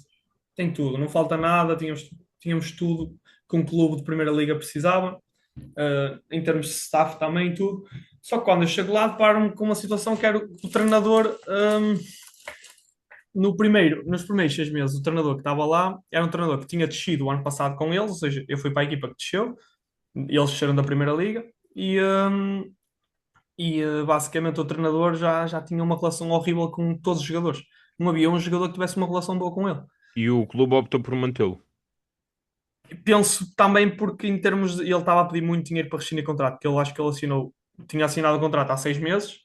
Speaker 2: tem tudo, não falta nada, tínhamos tudo que um clube de Primeira Liga precisava, em termos de staff também, tudo. Só que quando eu chego lá, deparo-me com uma situação que era o treinador, nos primeiros 6 meses, o treinador que estava lá era um treinador que tinha descido o ano passado com eles, ou seja, eu fui para a equipa que desceu, eles desceram da Primeira Liga, basicamente o treinador já tinha uma relação horrível com todos os jogadores. Não havia um jogador que tivesse uma relação boa com ele.
Speaker 1: E o clube optou por mantê-lo.
Speaker 2: Penso também porque em termos ele estava a pedir muito dinheiro para rescindir contrato, que eu acho que ele tinha assinado o contrato há 6 meses,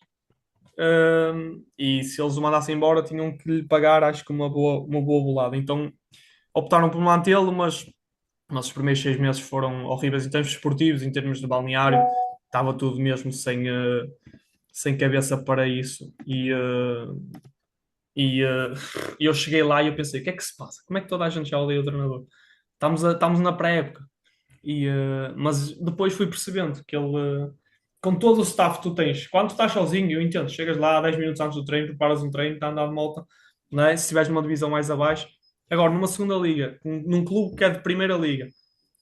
Speaker 2: e se eles o mandassem embora tinham que lhe pagar, acho que uma boa bolada. Então optaram por mantê-lo, mas os primeiros 6 meses foram horríveis em termos esportivos, em termos de balneário, estava tudo mesmo sem cabeça para isso. E eu cheguei lá e eu pensei, o que é que se passa? Como é que toda a gente já odeia o treinador? Estamos na pré-época. Mas depois fui percebendo que ele, com todo o staff que tu tens, quando tu estás sozinho, eu entendo, chegas lá 10 minutos antes do treino, preparas um treino, está a andar de volta, não é? Se estiveres numa divisão mais abaixo. Agora, numa segunda liga, num clube que é de primeira liga,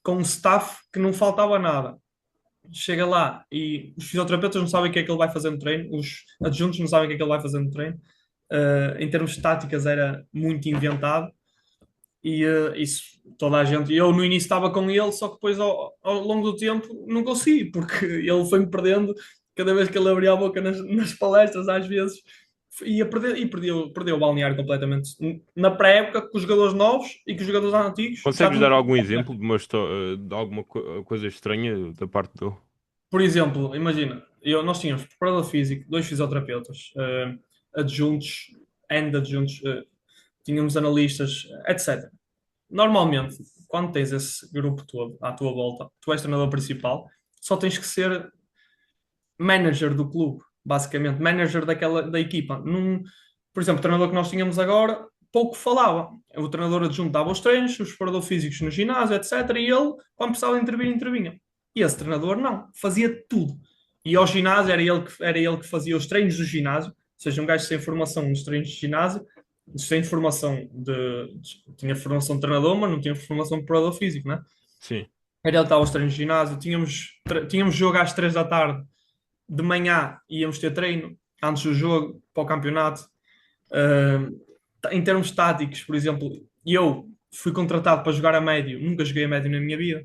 Speaker 2: com um staff que não faltava nada, chega lá e os fisioterapeutas não sabem o que é que ele vai fazer no treino, os adjuntos não sabem o que é que ele vai fazer no treino. Em termos de táticas, era muito inventado isso toda a gente. Eu no início estava com ele, só que depois ao longo do tempo não consegui, porque ele foi-me perdendo cada vez que ele abria a boca nas palestras, às vezes ia perder e perdeu o balneário completamente. Na pré-época, com os jogadores novos e com os jogadores antigos, já
Speaker 1: Consegues
Speaker 2: tinha.
Speaker 1: dar algum exemplo de alguma coisa estranha da parte dele?
Speaker 2: Por exemplo, imagina, nós tínhamos preparador físico, dois fisioterapeutas, adjuntos, adjuntos, tínhamos analistas, etc. Normalmente, quando tens esse grupo todo à tua volta, tu és treinador principal, só tens que ser manager do clube, basicamente, manager da equipa. Por exemplo, o treinador que nós tínhamos agora pouco falava. O treinador adjunto dava os treinos, os preparadores físicos no ginásio, etc. E ele, quando precisava intervir, intervinha. E esse treinador não, fazia tudo. E ao ginásio era ele que fazia os treinos do ginásio, ou seja, um gajo sem formação nos treinos de ginásio, sem formação tinha formação de treinador, mas não tinha formação de preparador físico, né?
Speaker 1: Sim.
Speaker 2: Era ele que estava aos treinos de ginásio, tínhamos jogo às 3 da tarde, de manhã íamos ter treino, antes do jogo, para o campeonato. Em termos táticos, por exemplo, eu fui contratado para jogar a médio, nunca joguei a médio na minha vida,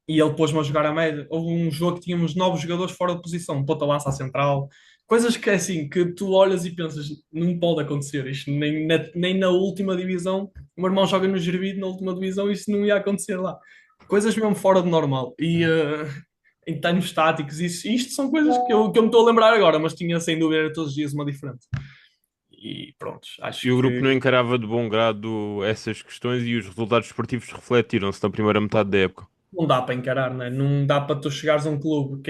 Speaker 2: e ele pôs-me a jogar a médio. Houve um jogo que tínhamos 9 jogadores fora de posição, um ponta-lança à central, coisas que é assim, que tu olhas e pensas, não pode acontecer isto, nem na última divisão. O meu irmão joga no Gervido, na última divisão, isto não ia acontecer lá. Coisas mesmo fora de normal. Em termos táticos, isto são coisas que eu me estou a lembrar agora, mas tinha sem dúvida todos os dias uma diferente. E pronto,
Speaker 1: E
Speaker 2: acho
Speaker 1: o grupo
Speaker 2: que
Speaker 1: não encarava de bom grado essas questões e os resultados esportivos refletiram-se na primeira metade da época.
Speaker 2: não dá para encarar, né? Não dá para tu chegares a um clube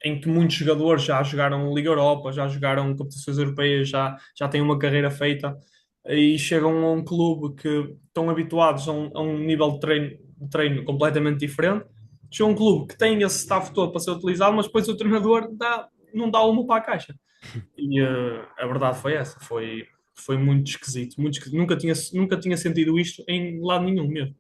Speaker 2: em que muitos jogadores já jogaram Liga Europa, já jogaram competições europeias, já têm uma carreira feita e chegam a um clube que estão habituados a um nível de treino completamente diferente. Chega a um clube que tem esse staff todo para ser utilizado, mas depois o treinador não dá uma para a caixa. E a verdade foi essa, foi muito esquisito, muito esquisito. Nunca tinha sentido isto em lado nenhum mesmo.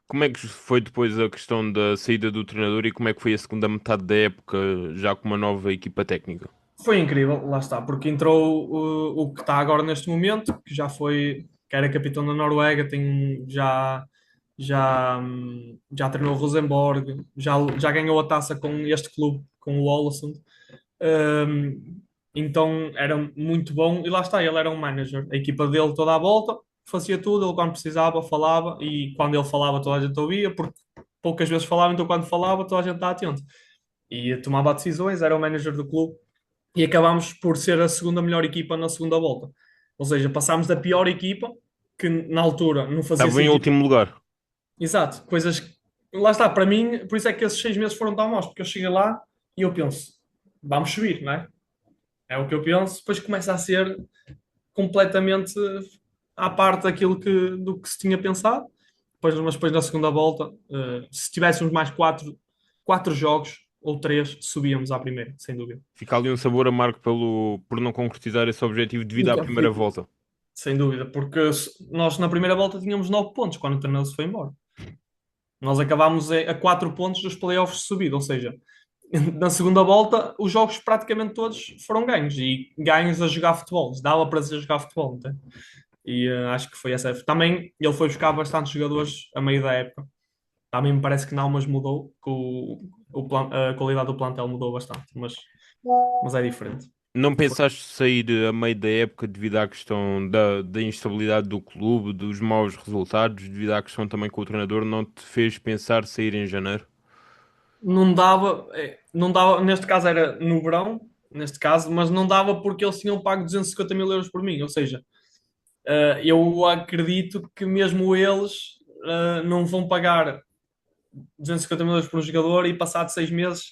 Speaker 1: Como é que foi depois a questão da saída do treinador e como é que foi a segunda metade da época, já com uma nova equipa técnica?
Speaker 2: Foi incrível, lá está, porque entrou o que está agora neste momento, que era capitão da Noruega, já treinou o Rosenborg, já ganhou a taça com este clube, com o Ålesund. Então era muito bom, e lá está, ele era um manager, a equipa dele toda à volta, fazia tudo, ele quando precisava falava, e quando ele falava toda a gente ouvia, porque poucas vezes falava, então quando falava toda a gente está atento. E tomava decisões, era o manager do clube e acabámos por ser a segunda melhor equipa na segunda volta. Ou seja, passámos da pior equipa, que na altura não fazia
Speaker 1: Estava em
Speaker 2: sentido.
Speaker 1: último lugar.
Speaker 2: Exato, coisas que. Lá está, para mim, por isso é que esses 6 meses foram tão maus, porque eu cheguei lá e eu penso, vamos subir, não é? É o que eu penso, depois começa a ser completamente à parte do que se tinha pensado. Mas depois na segunda volta, se tivéssemos mais quatro jogos ou três, subíamos à primeira, sem dúvida.
Speaker 1: Fica ali um sabor amargo por não concretizar esse objetivo devido à
Speaker 2: Muito
Speaker 1: primeira
Speaker 2: aflitivo.
Speaker 1: volta.
Speaker 2: sem dúvida, porque nós na primeira volta tínhamos 9 pontos quando o treinador se foi embora. Nós acabámos a 4 pontos dos playoffs de subida, ou seja, na segunda volta os jogos praticamente todos foram ganhos e ganhos a jogar futebol. Dava para dizer jogar futebol, não é? E acho que foi essa. Também ele foi buscar bastantes jogadores a meio da época. Também me parece que não, mas mudou, que a qualidade do plantel mudou bastante, mas é diferente.
Speaker 1: Não pensaste sair a meio da época devido à questão da instabilidade do clube, dos maus resultados, devido à questão também com o treinador, não te fez pensar sair em janeiro?
Speaker 2: Não dava, neste caso era no verão, neste caso, mas não dava porque eles tinham pago 250 mil euros por mim, ou seja, eu acredito que mesmo eles não vão pagar 250 mil euros por um jogador e passado 6 meses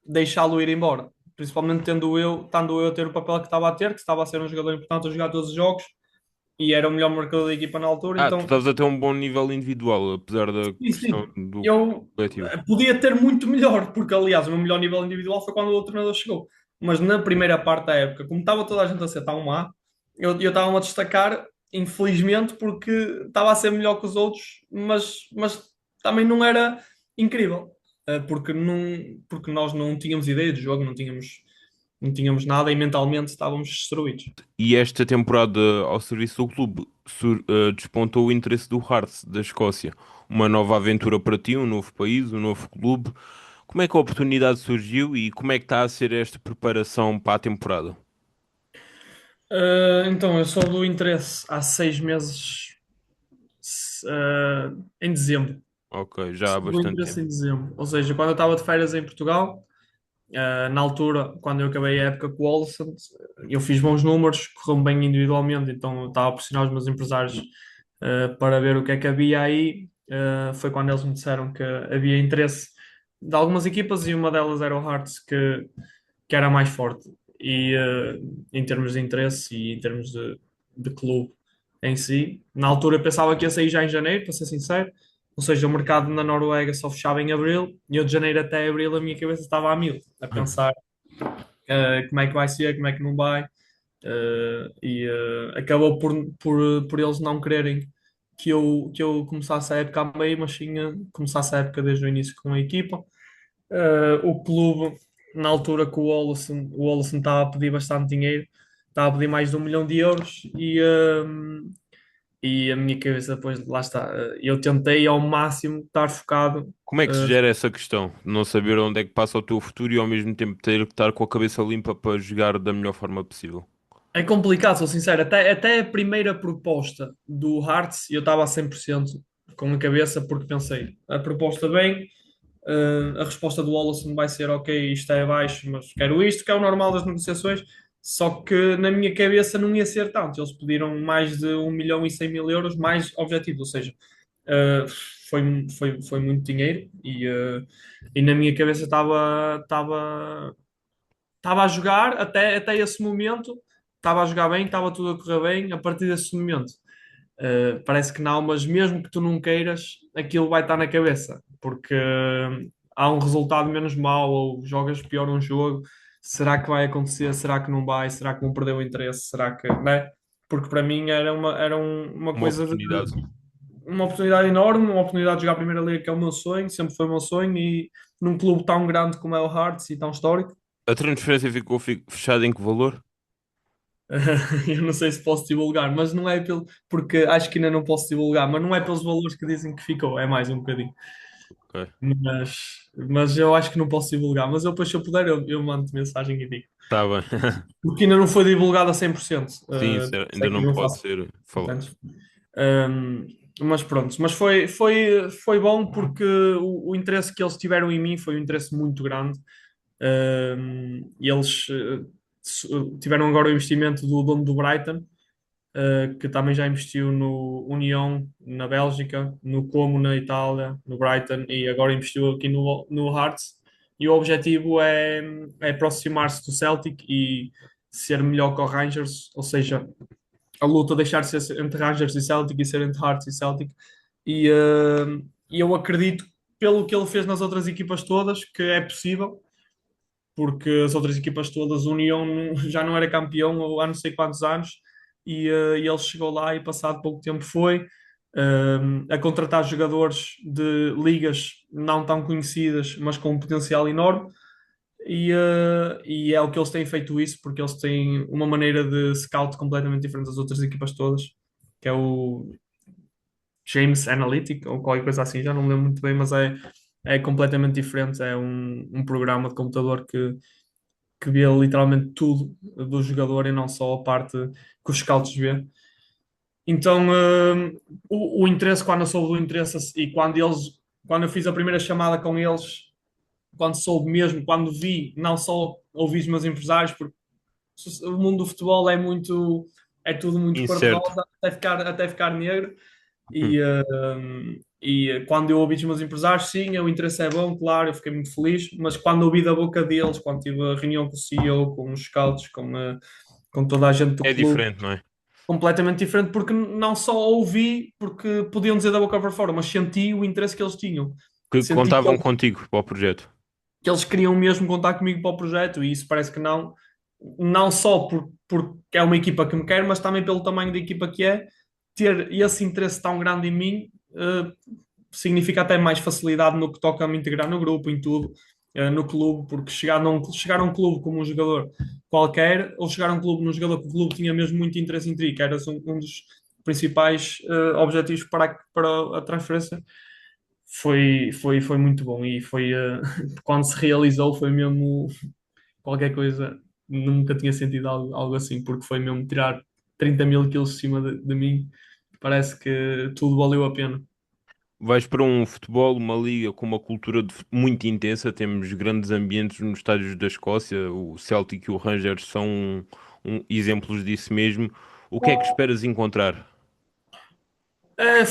Speaker 2: deixá-lo ir embora. Principalmente estando eu a ter o papel que estava a ter, que estava a ser um jogador importante a jogar todos os jogos e era o melhor marcador da equipa na altura,
Speaker 1: Ah, tu
Speaker 2: então
Speaker 1: estavas a ter um bom nível individual, apesar da
Speaker 2: sim,
Speaker 1: questão
Speaker 2: sim.
Speaker 1: do
Speaker 2: Eu
Speaker 1: coletivo.
Speaker 2: podia ter muito melhor, porque aliás o meu melhor nível individual foi quando o outro treinador chegou. Mas na primeira parte da época, como estava toda a gente a ser tão má, eu estava-me a destacar, infelizmente, porque estava a ser melhor que os outros, mas também não era incrível. Porque nós não tínhamos ideia de jogo, não tínhamos nada e mentalmente estávamos destruídos.
Speaker 1: E esta temporada ao serviço do clube despontou o interesse do Hearts, da Escócia. Uma nova aventura para ti, um novo país, um novo clube. Como é que a oportunidade surgiu e como é que está a ser esta preparação para a temporada?
Speaker 2: Então, eu sou do interesse há 6 meses, em dezembro.
Speaker 1: Ok, já há
Speaker 2: Sou do
Speaker 1: bastante
Speaker 2: interesse
Speaker 1: tempo.
Speaker 2: em dezembro. Ou seja, quando eu estava de férias em Portugal, na altura, quando eu acabei a época com o Olsen, eu fiz bons números, correu bem individualmente, então eu estava a pressionar os meus empresários para ver o que é que havia aí. Foi quando eles me disseram que havia interesse de algumas equipas e uma delas era o Hearts, que era a mais forte. E em termos de interesse e em termos de clube em si, na altura eu pensava que ia sair já em janeiro, para ser sincero. Ou seja, o mercado na Noruega só fechava em abril e eu de janeiro até abril a minha cabeça estava a mil, a pensar como é que vai ser, como é que não vai. Acabou por eles não quererem que eu começasse a época a meio, mas sim começasse a época desde o início com a equipa. O clube, na altura que o Olsen estava a pedir bastante dinheiro, estava a pedir mais de 1 milhão de euros e a minha cabeça depois, lá está, eu tentei ao máximo estar focado.
Speaker 1: Como é que se
Speaker 2: uh,
Speaker 1: gera essa questão? Não saber onde é que passa o teu futuro e ao mesmo tempo ter que estar com a cabeça limpa para jogar da melhor forma possível.
Speaker 2: É complicado, sou sincero. Até a primeira proposta do Hearts, eu estava a 100% com a cabeça, porque pensei, a proposta vem, a resposta do Wallace vai ser, ok, isto é baixo, mas quero isto, que é o normal das negociações. Só que na minha cabeça não ia ser tanto. Eles pediram mais de 1 milhão e 100 mil euros, mais objetivos, ou seja, uh, foi muito dinheiro e na minha cabeça estava a jogar até esse momento, estava a jogar bem, estava tudo a correr bem. A partir desse momento, parece que não, mas mesmo que tu não queiras, aquilo vai estar na cabeça, porque há um resultado menos mau ou jogas pior um jogo. Será que vai acontecer? Será que não vai? Será que não perdeu o interesse? Será que, né? Porque para mim uma
Speaker 1: Uma
Speaker 2: coisa
Speaker 1: oportunidade.
Speaker 2: uma oportunidade enorme, uma oportunidade de jogar a Primeira Liga, que é o meu sonho, sempre foi o meu sonho, e num clube tão grande como é o Hearts e tão histórico.
Speaker 1: A transferência ficou fechada em que valor?
Speaker 2: Eu não sei se posso divulgar, mas não é porque acho que ainda não posso divulgar, mas não é pelos valores que dizem que ficou, é mais um bocadinho.
Speaker 1: Ok.
Speaker 2: Mas eu acho que não posso divulgar, mas eu depois, se eu puder, eu mando mensagem e digo.
Speaker 1: Tá bem.
Speaker 2: Porque ainda não foi divulgado a 100%.
Speaker 1: Sim,
Speaker 2: Sei
Speaker 1: ainda
Speaker 2: que
Speaker 1: não
Speaker 2: não
Speaker 1: pode
Speaker 2: faço,
Speaker 1: ser falado.
Speaker 2: entendes? Um, mas pronto, mas foi bom porque o interesse que eles tiveram em mim foi um interesse muito grande. E eles tiveram agora o investimento do dono do Brighton, que também já investiu no União na Bélgica, no Como na Itália, no Brighton e agora investiu aqui no Hearts. E o objetivo é aproximar-se do Celtic e ser melhor que o Rangers, ou seja, a luta deixar de ser entre Rangers e Celtic e ser entre Hearts e Celtic. E eu acredito, pelo que ele fez nas outras equipas todas, que é possível, porque as outras equipas todas, o União já não era campeão há não sei quantos anos, e ele chegou lá e passado pouco tempo foi a contratar jogadores de ligas não tão conhecidas, mas com um potencial enorme. E é o que eles têm feito isso, porque eles têm uma maneira de scout completamente diferente das outras equipas todas, que é o James Analytic, ou qualquer coisa assim, já não me lembro muito bem, mas é completamente diferente. É um programa de computador que vê literalmente tudo do jogador e não só a parte que os scouts vê. Então, o interesse, quando eu soube do interesse e quando eu fiz a primeira chamada com eles, quando soube mesmo, quando vi, não só ouvi os meus empresários, porque o mundo do futebol é tudo muito
Speaker 1: Incerto.
Speaker 2: cor-de-rosa até ficar negro.
Speaker 1: Hum.
Speaker 2: E quando eu ouvi dos meus empresários, sim, o interesse é bom, claro, eu fiquei muito feliz, mas quando ouvi da boca deles, quando tive a reunião com o CEO, com os scouts, com toda a gente do
Speaker 1: É
Speaker 2: clube,
Speaker 1: diferente, não é?
Speaker 2: completamente diferente, porque não só ouvi, porque podiam dizer da boca para fora, mas senti o interesse que eles tinham.
Speaker 1: Que
Speaker 2: Senti
Speaker 1: contavam contigo para o projeto.
Speaker 2: que eles queriam mesmo contar comigo para o projeto, e isso parece que não só porque é uma equipa que me quer, mas também pelo tamanho da equipa que é, ter esse interesse tão grande em mim, significa até mais facilidade no que toca a me integrar no grupo, em tudo, no clube, porque chegar a um clube como um jogador qualquer, ou chegar a um clube num jogador que o clube tinha mesmo muito interesse em ti, que era um dos principais objetivos para a transferência, foi muito bom e quando se realizou foi mesmo qualquer coisa, nunca tinha sentido algo assim, porque foi mesmo tirar 30 mil quilos de cima de mim, parece que tudo valeu a pena.
Speaker 1: Vais para um futebol, uma liga com uma cultura muito intensa. Temos grandes ambientes nos estádios da Escócia. O Celtic e o Rangers são exemplos disso mesmo. O que é que esperas encontrar?
Speaker 2: É,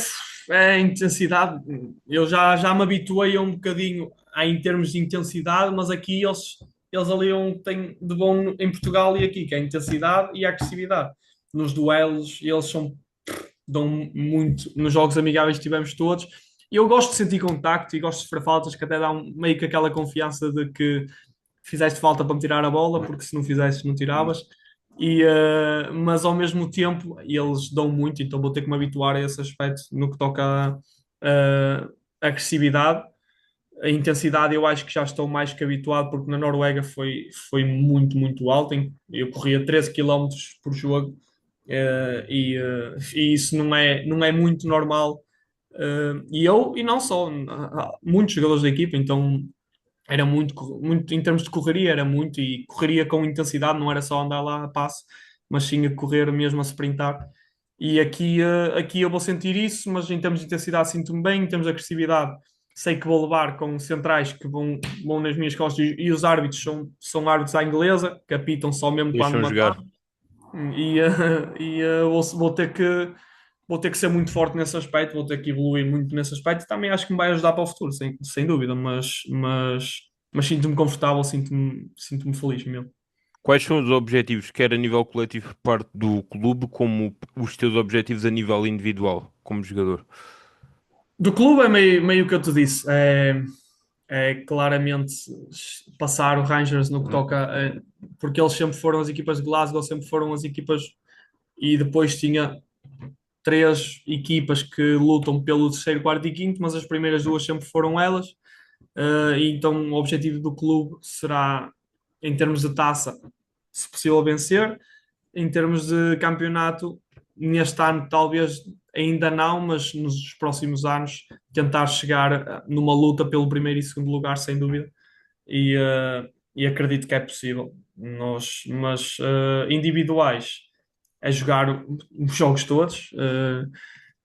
Speaker 2: é intensidade, eu já me habituei a um bocadinho em termos de intensidade, mas aqui eles aliam o que tem de bom em Portugal e aqui, que é a intensidade e a agressividade. Nos duelos, eles dão muito. Nos jogos amigáveis que tivemos todos. E eu gosto de sentir contacto e gosto de sofrer faltas que até dão meio que aquela confiança de que fizeste falta para me tirar a bola, porque se não fizesses, não tiravas. Mas ao mesmo tempo, eles dão muito, então vou ter que me habituar a esse aspecto no que toca a agressividade. A intensidade eu acho que já estou mais que habituado, porque na Noruega foi muito, muito alto. Eu corria 13 km por jogo, e isso não é muito normal. E não só, há muitos jogadores da equipa, então era muito, muito em termos de correria, era muito, e correria com intensidade, não era só andar lá a passe, mas sim a correr mesmo a sprintar. E aqui eu vou sentir isso, mas em termos de intensidade sinto-me bem, em termos de agressividade sei que vou levar com centrais que vão nas minhas costas, e os árbitros são árbitros à inglesa, que apitam só mesmo quando
Speaker 1: Deixam
Speaker 2: matar,
Speaker 1: jogar.
Speaker 2: vou ter que ser muito forte nesse aspecto, vou ter que evoluir muito nesse aspecto, e também acho que me vai ajudar para o futuro, sem dúvida, mas sinto-me confortável, sinto-me feliz mesmo.
Speaker 1: Quais são os objetivos, quer a nível coletivo por parte do clube, como os teus objetivos a nível individual, como jogador?
Speaker 2: Do clube é meio que eu te disse, é claramente passar o Rangers no que toca, porque eles sempre foram as equipas de Glasgow, sempre foram as equipas, e depois tinha três equipas que lutam pelo terceiro, quarto e quinto, mas as primeiras duas sempre foram elas. E então o objetivo do clube será, em termos de taça, se possível vencer, em termos de campeonato, neste ano talvez ainda não, mas nos próximos anos tentar chegar numa luta pelo primeiro e segundo lugar, sem dúvida, e acredito que é possível. Mas individuais é jogar os jogos todos,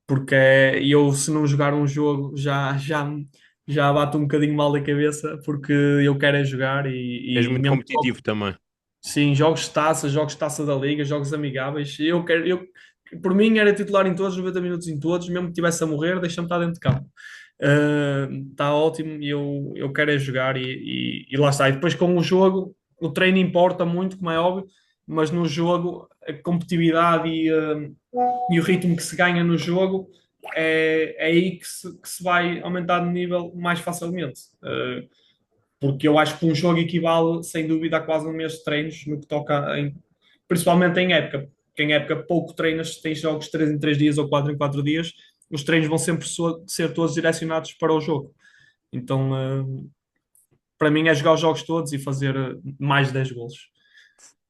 Speaker 2: porque eu, se não jogar um jogo, já bato um bocadinho mal da cabeça, porque eu quero é jogar
Speaker 1: És
Speaker 2: e
Speaker 1: muito
Speaker 2: mesmo
Speaker 1: competitivo também.
Speaker 2: sim, jogos de taça da Liga, jogos amigáveis. Por mim, era titular em todos, 90 minutos em todos, mesmo que estivesse a morrer, deixa-me estar dentro de campo. Está ótimo e eu quero é jogar e lá está. E depois com o jogo, o treino importa muito, como é óbvio, mas no jogo, a competitividade e o ritmo que se ganha no jogo é aí que se vai aumentar de nível mais facilmente. Porque eu acho que um jogo equivale, sem dúvida, a quase um mês de treinos no que toca principalmente em época. que em época pouco treinas, tens jogos 3 em 3 dias ou 4 em 4 dias, os treinos vão sempre ser todos direcionados para o jogo. Então, para mim é jogar os jogos todos e fazer mais de 10 golos.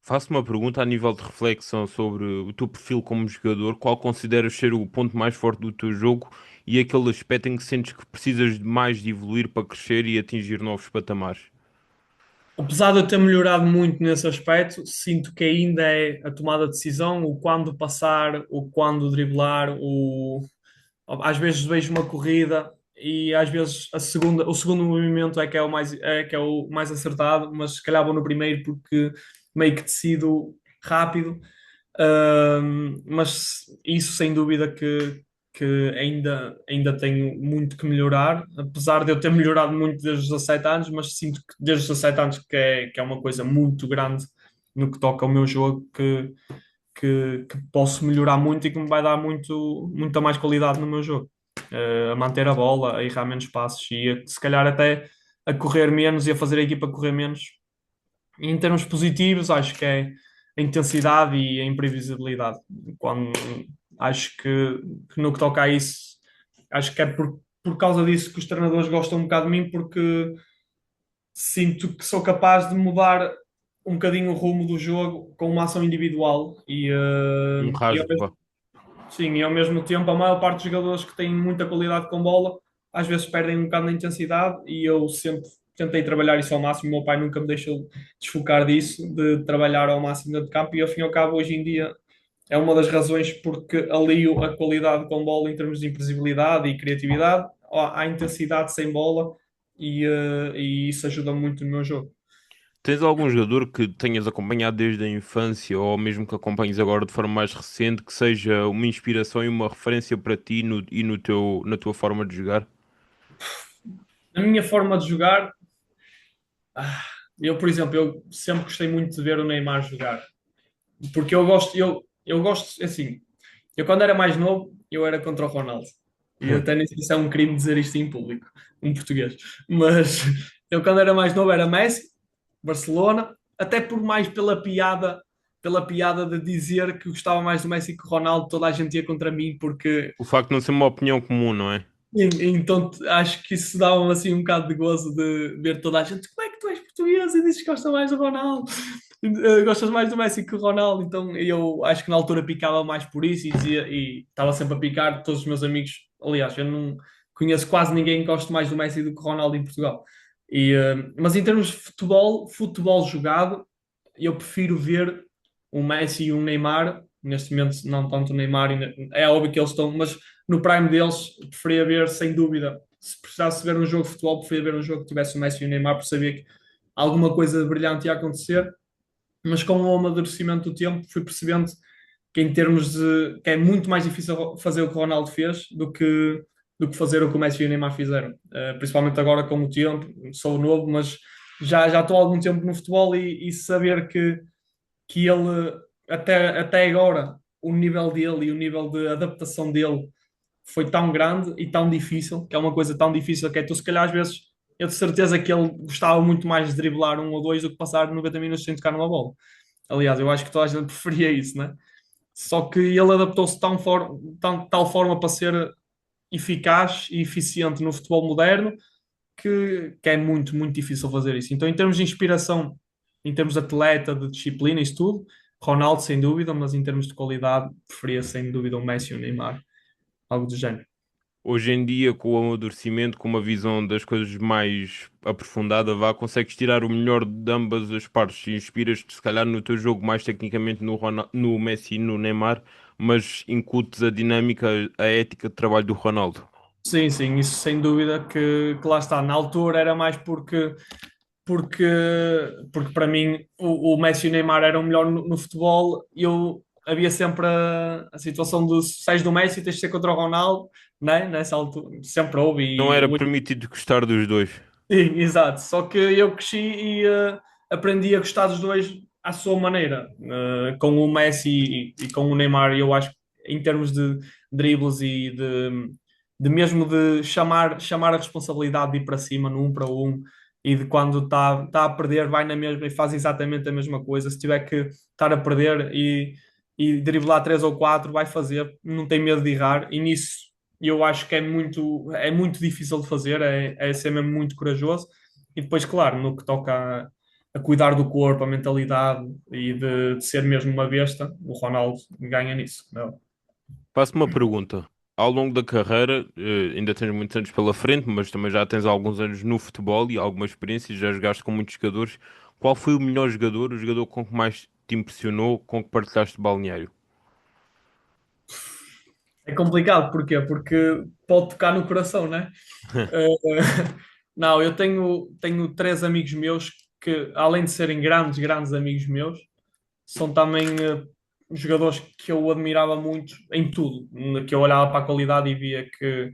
Speaker 1: Faço uma pergunta a nível de reflexão sobre o teu perfil como jogador. Qual consideras ser o ponto mais forte do teu jogo e aquele aspecto em que sentes que precisas de mais de evoluir para crescer e atingir novos patamares?
Speaker 2: Apesar de eu ter melhorado muito nesse aspecto, sinto que ainda é a tomada de decisão, o quando passar, o quando driblar, às vezes vejo uma corrida e às vezes o segundo movimento é que é o mais acertado, mas se calhar vou no primeiro porque meio que decido rápido. Mas isso sem dúvida que ainda tenho muito que melhorar, apesar de eu ter melhorado muito desde os 17 anos, mas sinto que desde os 17 anos que é uma coisa muito grande no que toca ao meu jogo, que posso melhorar muito e que me vai dar muita mais qualidade no meu jogo. A manter a bola, a errar menos passos e se calhar até a correr menos e a fazer a equipa correr menos. E em termos positivos, acho que é a intensidade e a imprevisibilidade. Quando, acho que no que toca a isso, acho que é por causa disso que os treinadores gostam um bocado de mim, porque sinto que sou capaz de mudar um bocadinho o rumo do jogo com uma ação individual
Speaker 1: Um
Speaker 2: e
Speaker 1: rasgo, vá.
Speaker 2: sim, e ao mesmo tempo a maior parte dos jogadores que têm muita qualidade com bola às vezes perdem um bocado na intensidade e eu sempre tentei trabalhar isso ao máximo. O meu pai nunca me deixou desfocar disso, de trabalhar ao máximo dentro de campo e ao fim e ao cabo hoje em dia é uma das razões porque alio a qualidade com bola em termos de imprevisibilidade e criatividade à intensidade sem bola e isso ajuda muito no meu jogo.
Speaker 1: Tens algum jogador que tenhas acompanhado desde a infância ou mesmo que acompanhes agora de forma mais recente que seja uma inspiração e uma referência para ti e no na tua forma de jogar?
Speaker 2: A minha forma de jogar, ah, eu, por exemplo, eu sempre gostei muito de ver o Neymar jogar. Porque eu gosto, assim, eu quando era mais novo, eu era contra o Ronaldo. E até nem sei se é um crime dizer isto em público, um português. Mas eu quando era mais novo era Messi, Barcelona, até por mais pela piada de dizer que gostava mais do Messi que o Ronaldo, toda a gente ia contra mim, porque
Speaker 1: O facto de não ser uma opinião comum, não é?
Speaker 2: então acho que isso dava-me assim um bocado de gozo de ver toda a gente. Como é que tu és português e dizes que gostas mais do Ronaldo? Gostas mais do Messi que o Ronaldo? Então eu acho que na altura picava mais por isso e estava sempre a picar todos os meus amigos. Aliás, eu não conheço quase ninguém que goste mais do Messi do que o Ronaldo em Portugal. Mas em termos de futebol jogado, eu prefiro ver um Messi e um Neymar. Neste momento, não tanto o Neymar, é óbvio que eles estão, mas no prime deles, preferia ver, sem dúvida, se precisasse ver um jogo de futebol, preferia ver um jogo que tivesse o Messi e o Neymar, por saber que alguma coisa de brilhante ia acontecer, mas com o amadurecimento do tempo fui percebendo que em termos de que é muito mais difícil fazer o que o Ronaldo fez do que fazer o que o Messi e o Neymar fizeram. Principalmente agora com o tempo, sou novo, mas já estou há algum tempo no futebol e saber que ele, até agora, o nível dele e o nível de adaptação dele foi tão grande e tão difícil, que é uma coisa tão difícil que é tu, se calhar, às vezes, eu de certeza que ele gostava muito mais de driblar um ou dois do que passar 90 minutos sem tocar numa bola. Aliás, eu acho que toda a gente preferia isso, né? Só que ele adaptou-se tal forma para ser eficaz e eficiente no futebol moderno que é muito, muito difícil fazer isso. Então, em termos de inspiração, em termos de atleta, de disciplina, isso tudo, Ronaldo, sem dúvida, mas em termos de qualidade, preferia sem dúvida o Messi e o Neymar, algo do género.
Speaker 1: Hoje em dia, com o amadurecimento, com uma visão das coisas mais aprofundada, vá, consegues tirar o melhor de ambas as partes. E inspiras-te, se calhar, no teu jogo mais tecnicamente no Messi e no Neymar, mas incutes a dinâmica, a ética de trabalho do Ronaldo.
Speaker 2: Sim, sim, isso sem dúvida que lá está. Na altura era mais porque, porque para mim o Messi e o Neymar eram melhor no futebol. Havia sempre a situação do se sais do Messi tens de ser contra o Ronaldo, né? Nessa altura sempre houve
Speaker 1: Não era
Speaker 2: e
Speaker 1: permitido gostar dos dois.
Speaker 2: sim, exato. Só que eu cresci e aprendi a gostar dos dois à sua maneira. Com o Messi e com o Neymar, eu acho que em termos de dribles e de mesmo de chamar a responsabilidade de ir para cima no 1 para 1 e de quando está a perder, vai na mesma e faz exatamente a mesma coisa. Se tiver que estar a perder e driblar três ou quatro, vai fazer, não tem medo de errar, e nisso eu acho que é muito difícil de fazer, é ser mesmo muito corajoso. E depois, claro, no que toca a cuidar do corpo, a mentalidade e de ser mesmo uma besta, o Ronaldo ganha nisso. Não.
Speaker 1: Faço uma pergunta. Ao longo da carreira, ainda tens muitos anos pela frente, mas também já tens alguns anos no futebol e alguma experiência, já jogaste com muitos jogadores. Qual foi o melhor jogador, o jogador com que mais te impressionou, com que partilhaste balneário?
Speaker 2: É complicado, porquê? Porque pode tocar no coração, né? Eh, não, eu tenho três amigos meus que, além de serem grandes amigos meus, são também jogadores que eu admirava muito em tudo, que eu olhava para a qualidade e via que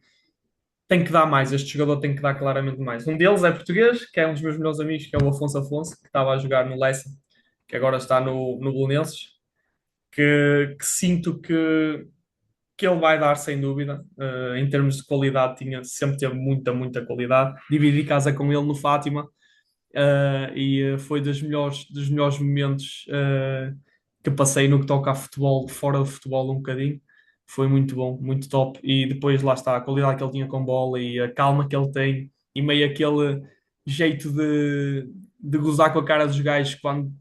Speaker 2: tem que dar mais, este jogador tem que dar claramente mais. Um deles é português, que é um dos meus melhores amigos, que é o Afonso Afonso, que estava a jogar no Leicester, que agora está no Belenenses, que sinto que ele vai dar sem dúvida. Em termos de qualidade, sempre teve muita qualidade. Dividi casa com ele no Fátima, e foi dos melhores momentos que passei no que toca a futebol, fora do futebol um bocadinho. Foi muito bom, muito top. E depois lá está, a qualidade que ele tinha com bola e a calma que ele tem, e meio aquele jeito de gozar com a cara dos gajos quando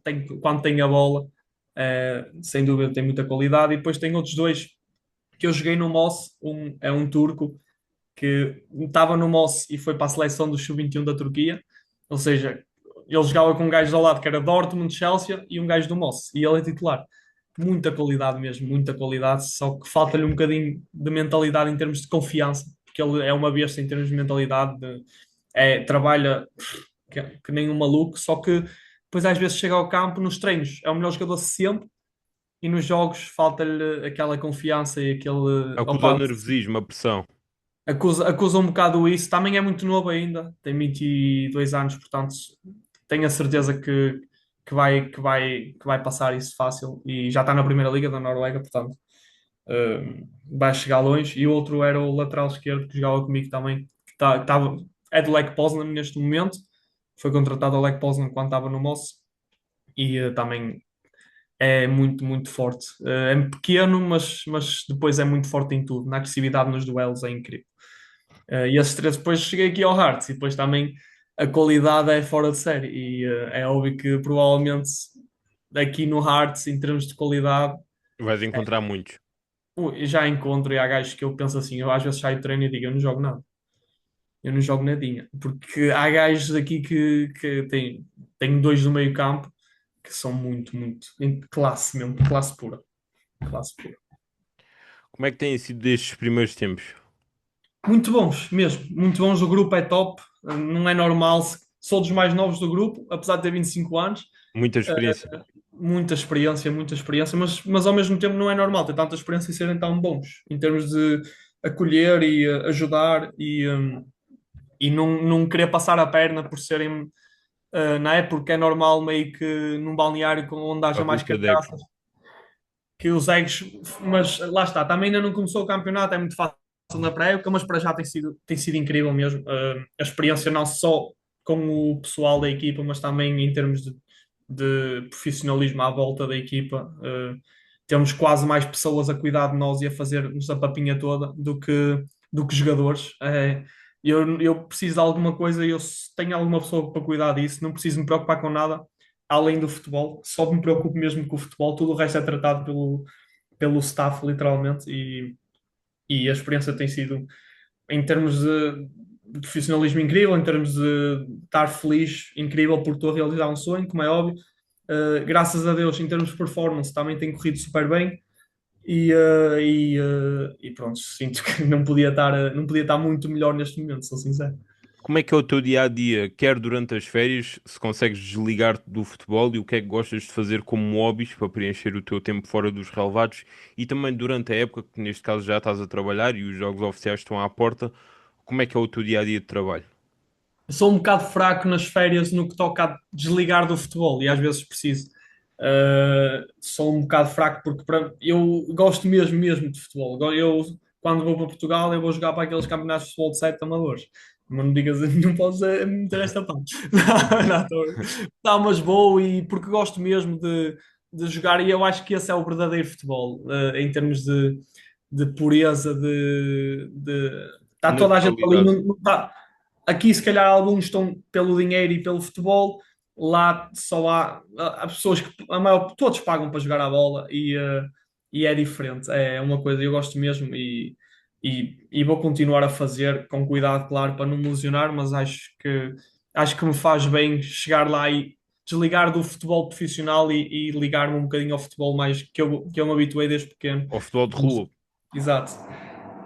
Speaker 2: tem a bola. Sem dúvida tem muita qualidade. E depois tem outros dois que eu joguei no Moss, um é um turco que estava no Moss e foi para a seleção do Sub-21 da Turquia, ou seja, ele jogava com um gajo ao lado que era Dortmund, Chelsea e um gajo do Moss, e ele é titular. Muita qualidade mesmo, muita qualidade, só que falta-lhe um bocadinho de mentalidade em termos de confiança, porque ele é uma besta em termos de mentalidade, trabalha que nem um maluco, só que depois às vezes chega ao campo nos treinos, é o melhor jogador sempre, e nos jogos falta-lhe aquela confiança e aquele.
Speaker 1: Acusa o
Speaker 2: Opa,
Speaker 1: nervosismo, a pressão.
Speaker 2: acusa um bocado isso. Também é muito novo ainda, tem 22 anos, portanto, tenho a certeza que vai passar isso fácil. E já está na Primeira Liga da Noruega, portanto, vai chegar longe. E o outro era o lateral esquerdo que jogava comigo também, é do Lech Poznan neste momento. Foi contratado ao Lech Poznan quando estava no Moss e também é muito forte. É pequeno, mas depois é muito forte em tudo. Na agressividade nos duelos é incrível. E esses três, depois cheguei aqui ao Hearts e depois também a qualidade é fora de série. E é óbvio que provavelmente aqui no Hearts, em termos de qualidade,
Speaker 1: Vais encontrar muitos.
Speaker 2: já encontro e há gajos que eu penso assim, eu às vezes saio de treino e digo, eu não jogo nada. Eu não jogo nadinha. Porque há gajos aqui que tenho dois do meio campo que são muito, em classe mesmo, classe pura. Classe pura.
Speaker 1: Como é que têm sido destes primeiros tempos?
Speaker 2: Muito bons, mesmo. Muito bons. O grupo é top. Não é normal. Sou dos mais novos do grupo, apesar de ter 25 anos.
Speaker 1: Muita experiência.
Speaker 2: Muita experiência, mas ao mesmo tempo não é normal ter tanta experiência e serem tão bons em termos de acolher e ajudar e não querer passar a perna por serem, não é? Porque é normal meio que num balneário onde haja mais
Speaker 1: Arrocha adeptos.
Speaker 2: cachaça, que os egos, mas lá está, também ainda não começou o campeonato, é muito fácil na pré-época, mas para já tem sido incrível mesmo. A experiência não só com o pessoal da equipa, mas também em termos de profissionalismo à volta da equipa. Temos quase mais pessoas a cuidar de nós e a fazer-nos a papinha toda do que jogadores. Eu preciso de alguma coisa e eu tenho alguma pessoa para cuidar disso, não preciso me preocupar com nada além do futebol, só me preocupo mesmo com o futebol, tudo o resto é tratado pelo staff, literalmente, e a experiência tem sido, em termos de profissionalismo, incrível, em termos de estar feliz, incrível, porque estou a realizar um sonho, como é óbvio. Graças a Deus, em termos de performance, também tem corrido super bem. E pronto, sinto que não podia estar muito melhor neste momento, sou sincero.
Speaker 1: Como é que é o teu dia a dia, quer durante as férias, se consegues desligar-te do futebol e o que é que gostas de fazer como hobbies para preencher o teu tempo fora dos relevados e também durante a época, que neste caso já estás a trabalhar e os jogos oficiais estão à porta, como é que é o teu dia a dia de trabalho?
Speaker 2: Sou um bocado fraco nas férias no que toca a desligar do futebol e às vezes preciso. Sou um bocado fraco porque eu gosto mesmo de futebol. Eu, quando vou para Portugal, eu vou jogar para aqueles campeonatos de futebol de sete amadores. Mas não digas, não posso meter esta parte. Não, mas vou e porque gosto mesmo de jogar, e eu acho que esse é o verdadeiro futebol, em termos de pureza, está toda a gente ali,
Speaker 1: Naturalidade.
Speaker 2: não está. Aqui, se calhar, alguns estão pelo dinheiro e pelo futebol, lá só há pessoas que, todos pagam para jogar a bola e é diferente, é uma coisa, eu gosto mesmo e vou continuar a fazer com cuidado, claro, para não me lesionar, mas acho que me faz bem chegar lá e desligar do futebol profissional e ligar-me um bocadinho ao futebol mais que eu me habituei desde pequeno.
Speaker 1: Ao futebol de rua.
Speaker 2: Exato.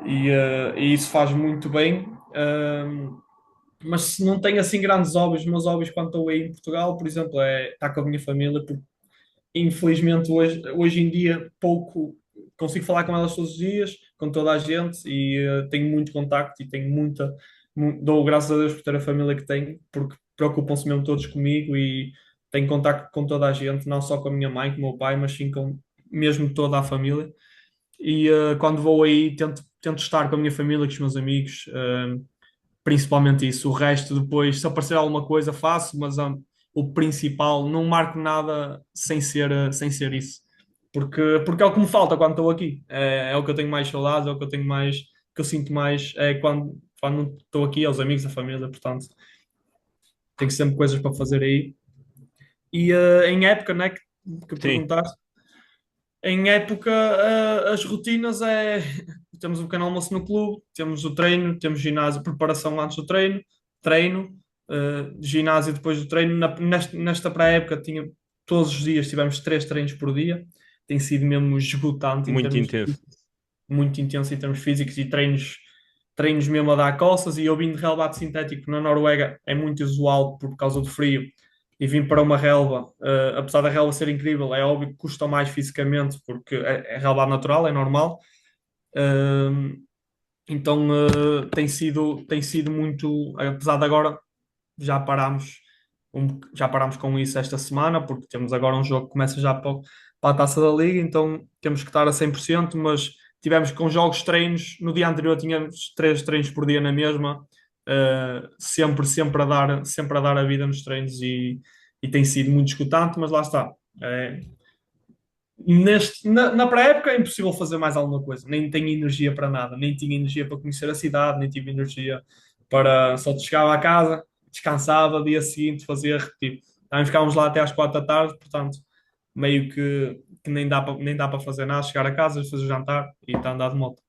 Speaker 2: E isso faz muito bem. Mas se não tenho assim grandes hobbies, os meus hobbies quando estou aí em Portugal, por exemplo, é estar com a minha família, porque infelizmente hoje em dia pouco consigo falar com elas todos os dias, com toda a gente, e tenho muito contacto e tenho dou graças a Deus por ter a família que tenho, porque preocupam-se mesmo todos comigo e tenho contacto com toda a gente, não só com a minha mãe, com o meu pai, mas sim com mesmo toda a família. E quando vou aí tento estar com a minha família, com os meus amigos, principalmente isso. O resto depois, se aparecer alguma coisa, faço, mas o principal, não marco nada sem ser isso. Porque é o que me falta quando estou aqui. É o que eu tenho mais saudades, é o que eu tenho mais, que eu sinto mais quando não estou aqui, aos amigos, à família, portanto, tenho sempre coisas para fazer aí. E em época, né, que
Speaker 1: Sim.
Speaker 2: perguntaste, em época, as rotinas é. Temos o pequeno almoço no clube, temos o treino, temos ginásio, preparação antes do treino, treino, ginásio depois do treino. Nesta pré-época, todos os dias tivemos 3 treinos por dia. Tem sido mesmo esgotante em
Speaker 1: Muito
Speaker 2: termos
Speaker 1: intenso.
Speaker 2: muito intenso em termos físicos e treinos mesmo a dar costas. E eu vim de relvado sintético na Noruega, é muito usual por causa do frio. E vim para uma relva, apesar da relva ser incrível, é óbvio que custa mais fisicamente, porque é relvado natural, é normal. Uh, então tem sido muito, apesar de agora já parámos, já parámos com isso esta semana, porque temos agora um jogo que começa já para a Taça da Liga, então temos que estar a 100%, mas tivemos com jogos treinos, no dia anterior tínhamos 3 treinos por dia na mesma, sempre a dar a vida nos treinos e tem sido muito esgotante, mas lá está. É, na pré-época é impossível fazer mais alguma coisa, nem tenho energia para nada, nem tinha energia para conhecer a cidade, nem tive energia para. Só chegava à casa, descansava, dia seguinte fazia repetir. Também ficávamos lá até às 4 da tarde, portanto, meio que nem dá para fazer nada, chegar a casa, fazer o jantar e está a andar de moto.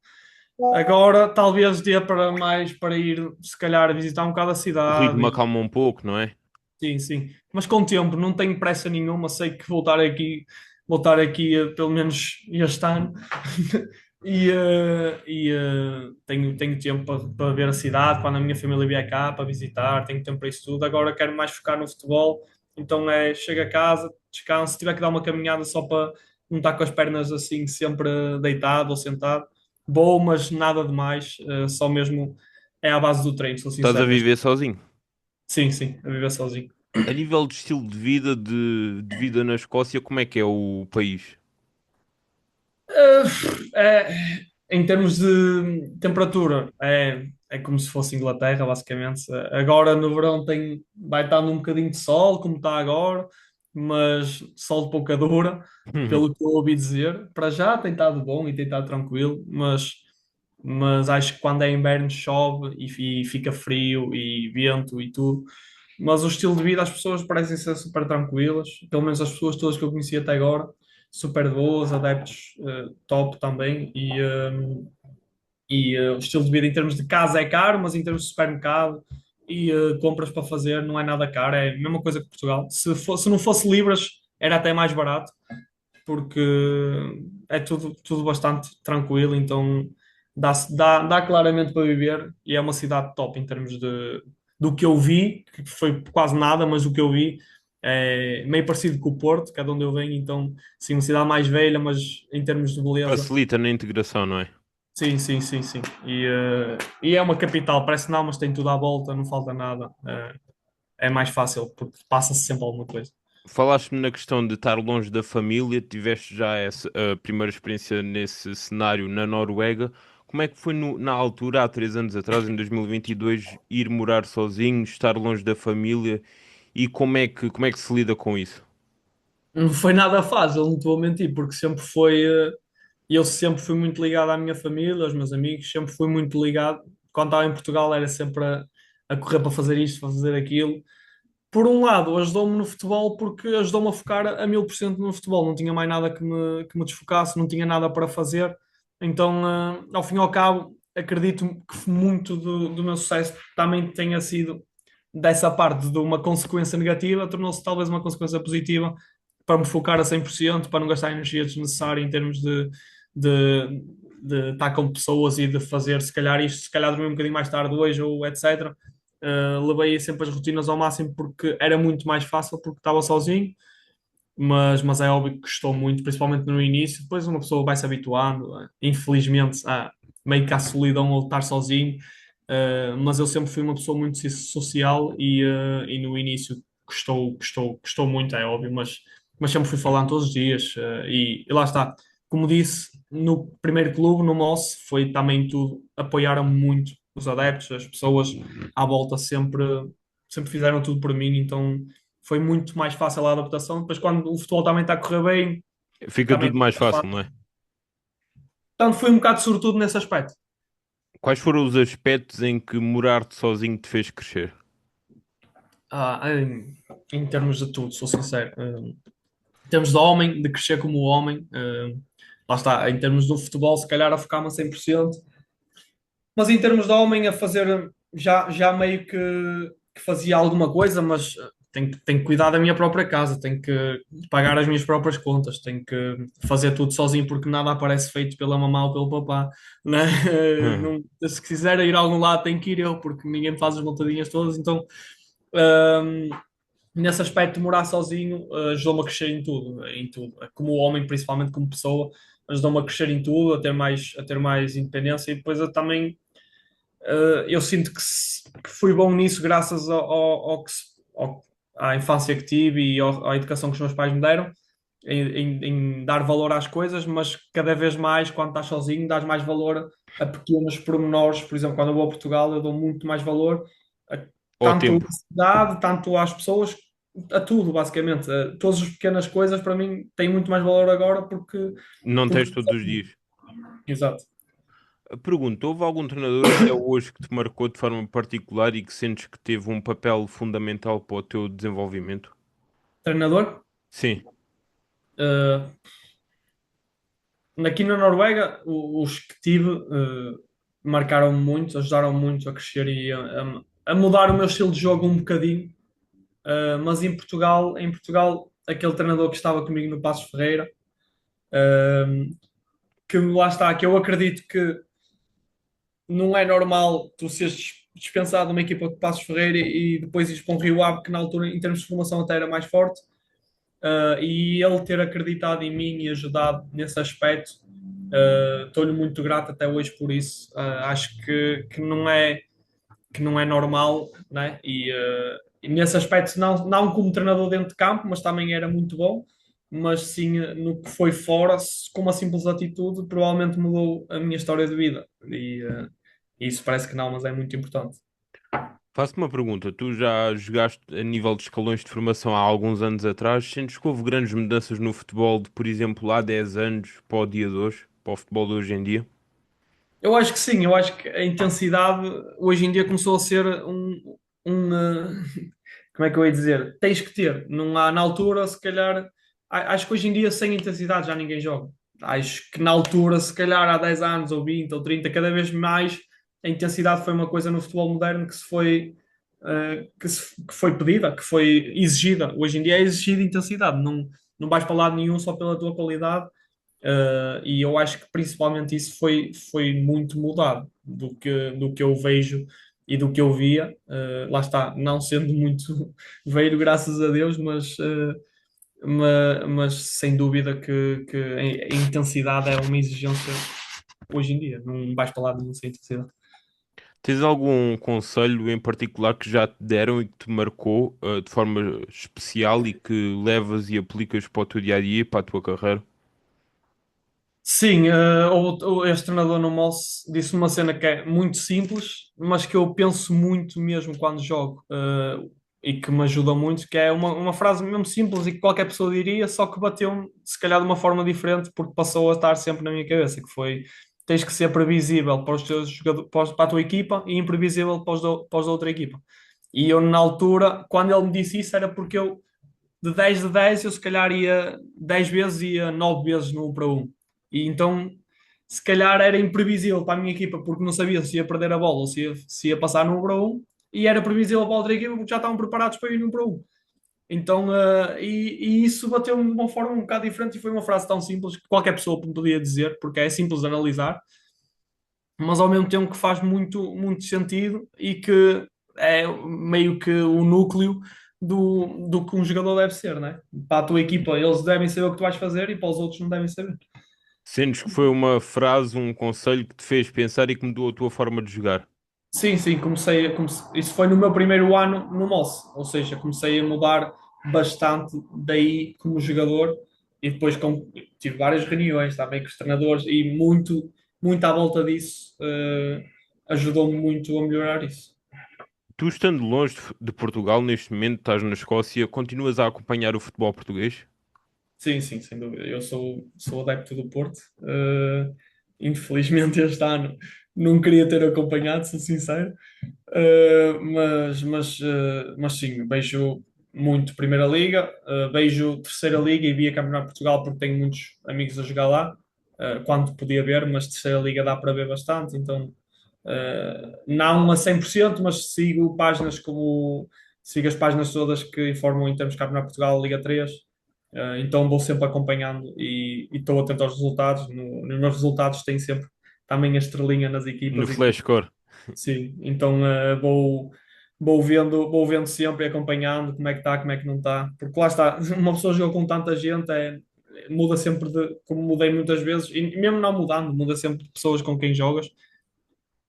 Speaker 2: Agora, talvez dê para mais para ir, se calhar, visitar um bocado a
Speaker 1: O ritmo
Speaker 2: cidade.
Speaker 1: acalma um pouco, não é?
Speaker 2: Sim, sim. Mas com o tempo, não tenho pressa nenhuma. Sei que vou estar aqui pelo menos este ano. E tenho tempo para ver a cidade, quando a minha família vier cá para visitar, tenho tempo para isso tudo. Agora quero mais focar no futebol. Então chego a casa, descanso. Se tiver que dar uma caminhada só para não estar com as pernas assim sempre deitado ou sentado, vou, mas nada demais. Só mesmo é à base do treino, sou
Speaker 1: Estás a
Speaker 2: sincero.
Speaker 1: viver sozinho.
Speaker 2: Sim, sim, a viver sozinho.
Speaker 1: A nível de estilo de vida, de vida na Escócia, como é que é o país?
Speaker 2: Em termos de temperatura, é como se fosse Inglaterra, basicamente. Agora no verão vai estar um bocadinho de sol, como está agora, mas sol de pouca dura, pelo que eu ouvi dizer. Para já tem estado bom e tem estado tranquilo, mas acho que quando é inverno chove e fica frio e vento e tudo. Mas o estilo de vida, as pessoas parecem ser super tranquilas, pelo menos as pessoas todas que eu conheci até agora, super boas, adeptos top também. E o estilo de vida em termos de casa é caro, mas em termos de supermercado e compras para fazer não é nada caro, é a mesma coisa que Portugal. Se não fosse Libras, era até mais barato, porque é tudo bastante tranquilo, então dá claramente para viver e é uma cidade top em termos do que eu vi, que foi quase nada, mas o que eu vi é meio parecido com o Porto, que é de onde eu venho, então sim, uma cidade mais velha, mas em termos de beleza,
Speaker 1: Facilita na integração, não é?
Speaker 2: sim, sim, sim, sim. E é uma capital, parece não, mas tem tudo à volta, não falta nada. É mais fácil, porque passa-se sempre alguma coisa.
Speaker 1: Falaste-me na questão de estar longe da família, tiveste já essa a primeira experiência nesse cenário na Noruega. Como é que foi na altura, há 3 anos atrás, em 2022, ir morar sozinho, estar longe da família e como é que se lida com isso?
Speaker 2: não foi nada fácil, não te vou mentir, porque sempre foi. Eu sempre fui muito ligado à minha família, aos meus amigos, sempre fui muito ligado. Quando estava em Portugal era sempre a correr para fazer isto, para fazer aquilo. Por um lado, ajudou-me no futebol porque ajudou-me a focar a 1000% no futebol. Não tinha mais nada que me desfocasse, não tinha nada para fazer. Então, ao fim e ao cabo, acredito que muito do meu sucesso também tenha sido dessa parte de uma consequência negativa, tornou-se talvez uma consequência positiva para me focar a 100%, para não gastar energia desnecessária em termos de, de estar com pessoas e de fazer, se calhar, isto, se calhar dormir um bocadinho mais tarde hoje ou etc. Levei sempre as rotinas ao máximo porque era muito mais fácil, porque estava sozinho, mas é óbvio que custou muito, principalmente no início. Depois uma pessoa vai se habituando, infelizmente, meio que à solidão ou estar sozinho. Mas eu sempre fui uma pessoa muito social e no início custou muito, é óbvio, mas sempre fui falando todos os dias. E lá está, como disse, no primeiro clube, no Mosse, foi também tudo, apoiaram muito os adeptos, as pessoas à volta sempre fizeram tudo por mim, então foi muito mais fácil a adaptação. Depois, quando o futebol também está a correr bem,
Speaker 1: Fica
Speaker 2: também
Speaker 1: tudo mais
Speaker 2: é
Speaker 1: fácil,
Speaker 2: fácil.
Speaker 1: não é?
Speaker 2: Portanto, fui um bocado sortudo nesse aspecto.
Speaker 1: Quais foram os aspectos em que morar-te sozinho te fez crescer?
Speaker 2: Em termos de tudo, sou sincero. Em termos de homem, de crescer como homem, lá está. Em termos do futebol, se calhar a focar-me a 100%. Mas em termos de homem, a fazer já meio que fazia alguma coisa, mas tenho que cuidar da minha própria casa, tenho que pagar as minhas próprias contas, tenho que fazer tudo sozinho porque nada aparece feito pela mamã ou pelo papá, né? Não, se quiser ir a algum lado, tenho que ir eu, porque ninguém me faz as montadinhas todas. Então, hum, nesse aspecto, morar sozinho ajudou-me a crescer em tudo, em tudo. Como homem, principalmente como pessoa, ajudou-me a crescer em tudo, a ter mais independência e depois eu também eu sinto que fui bom nisso graças à infância que tive e à educação que os meus pais me deram, em dar valor às coisas, mas cada vez mais, quando estás sozinho, dás mais valor a pequenos pormenores. Por exemplo, quando eu vou a Portugal, eu dou muito mais valor a,
Speaker 1: Ao
Speaker 2: tanto
Speaker 1: tempo.
Speaker 2: à cidade, tanto às pessoas, a tudo, basicamente. Todas as pequenas coisas, para mim, têm muito mais valor agora
Speaker 1: Não
Speaker 2: porque
Speaker 1: tens todos os dias.
Speaker 2: exato.
Speaker 1: Pergunto, houve algum treinador até hoje que te marcou de forma particular e que sentes que teve um papel fundamental para o teu desenvolvimento?
Speaker 2: Treinador.
Speaker 1: Sim.
Speaker 2: Uh, Aqui na Noruega, os que tive marcaram-me muito, ajudaram muito a crescer e a mudar o meu estilo de jogo um bocadinho. Mas em Portugal, aquele treinador que estava comigo no Passos Ferreira, uh, que lá está, que eu acredito que não é normal tu seres dispensado de uma equipa de Passos Ferreira e depois ires para um Rio Ave, que na altura, em termos de formação, até era mais forte. E ele ter acreditado em mim e ajudado nesse aspecto, estou-lhe muito grato até hoje por isso. Acho que não é normal, né? E nesse aspecto, não como treinador dentro de campo, mas também era muito bom. Mas sim, no que foi fora, com uma simples atitude, provavelmente mudou a minha história de vida. Isso parece que não, mas é muito importante.
Speaker 1: Faço-te uma pergunta. Tu já jogaste a nível de escalões de formação há alguns anos atrás. Sentes que houve grandes mudanças no futebol de, por exemplo, há 10 anos para o dia de hoje, para o futebol de hoje em dia?
Speaker 2: Eu acho que sim, eu acho que a intensidade hoje em dia começou a ser como é que eu ia dizer? Tens que ter, não há na altura, se calhar, acho que hoje em dia sem intensidade já ninguém joga. Acho que na altura, se calhar há 10 anos ou 20 ou 30 cada vez mais a intensidade foi uma coisa no futebol moderno que foi pedida, que foi exigida. Hoje em dia é exigida intensidade, não vais para lado nenhum só pela tua qualidade. E eu acho que principalmente isso foi muito mudado do que eu vejo e do que eu via. Lá está, não sendo muito velho, graças a Deus, mas sem dúvida que a intensidade é uma exigência hoje em dia. Não vais para lá nenhum sem intensidade.
Speaker 1: Tens algum conselho em particular que já te deram e que te marcou, de forma especial e que levas e aplicas para o teu dia a dia e para a tua carreira?
Speaker 2: Sim, este treinador no Moss disse uma cena que é muito simples, mas que eu penso muito mesmo quando jogo. e que me ajuda muito, que é uma frase mesmo simples e que qualquer pessoa diria, só que bateu-me, se calhar, de uma forma diferente, porque passou a estar sempre na minha cabeça, que foi: tens que ser previsível para os teus jogadores, para a tua equipa e imprevisível para os da outra equipa. E eu, na altura, quando ele me disse isso, era porque eu, de 10 de 10 eu se calhar ia 10 vezes, ia 9 vezes no 1 para 1. E então, se calhar era imprevisível para a minha equipa, porque não sabia se ia perder a bola ou se ia passar no 1 para 1, e era previsível para a outra equipa porque já estavam preparados para ir no 1 para 1. Então, e isso bateu-me de uma forma um bocado diferente e foi uma frase tão simples que qualquer pessoa me podia dizer, porque é simples de analisar, mas ao mesmo tempo que faz muito, muito sentido e que é meio que o núcleo do que um jogador deve ser, né? Para a tua equipa, eles devem saber o que tu vais fazer e para os outros não devem saber.
Speaker 1: Sentes que foi uma frase, um conselho que te fez pensar e que mudou a tua forma de jogar?
Speaker 2: Sim, sim, isso foi no meu primeiro ano no Moss, ou seja, comecei a mudar bastante daí como jogador e depois tive várias reuniões também com os treinadores e muito, muito à volta disso, ajudou-me muito a melhorar isso.
Speaker 1: Tu, estando longe de Portugal, neste momento estás na Escócia, continuas a acompanhar o futebol português?
Speaker 2: Sim, sim, sem dúvida. Eu sou adepto do Porto. Infelizmente este ano não queria ter acompanhado, sou sincero. Mas sim, vejo muito Primeira Liga, vejo Terceira Liga e via Campeonato de Portugal porque tenho muitos amigos a jogar lá, quando podia ver, mas Terceira Liga dá para ver bastante, então não a 100%, mas sigo as páginas todas que informam em termos de Campeonato de Portugal, Liga 3, então vou sempre acompanhando e estou atento aos resultados. Nos meus resultados tem sempre também a estrelinha nas
Speaker 1: No
Speaker 2: equipas e tudo.
Speaker 1: Flashcore.
Speaker 2: Sim, então vou vendo sempre e acompanhando como é que está, como é que não está, porque lá está, uma pessoa jogou com tanta gente, muda sempre como mudei muitas vezes, e mesmo não mudando, muda sempre de pessoas com quem jogas,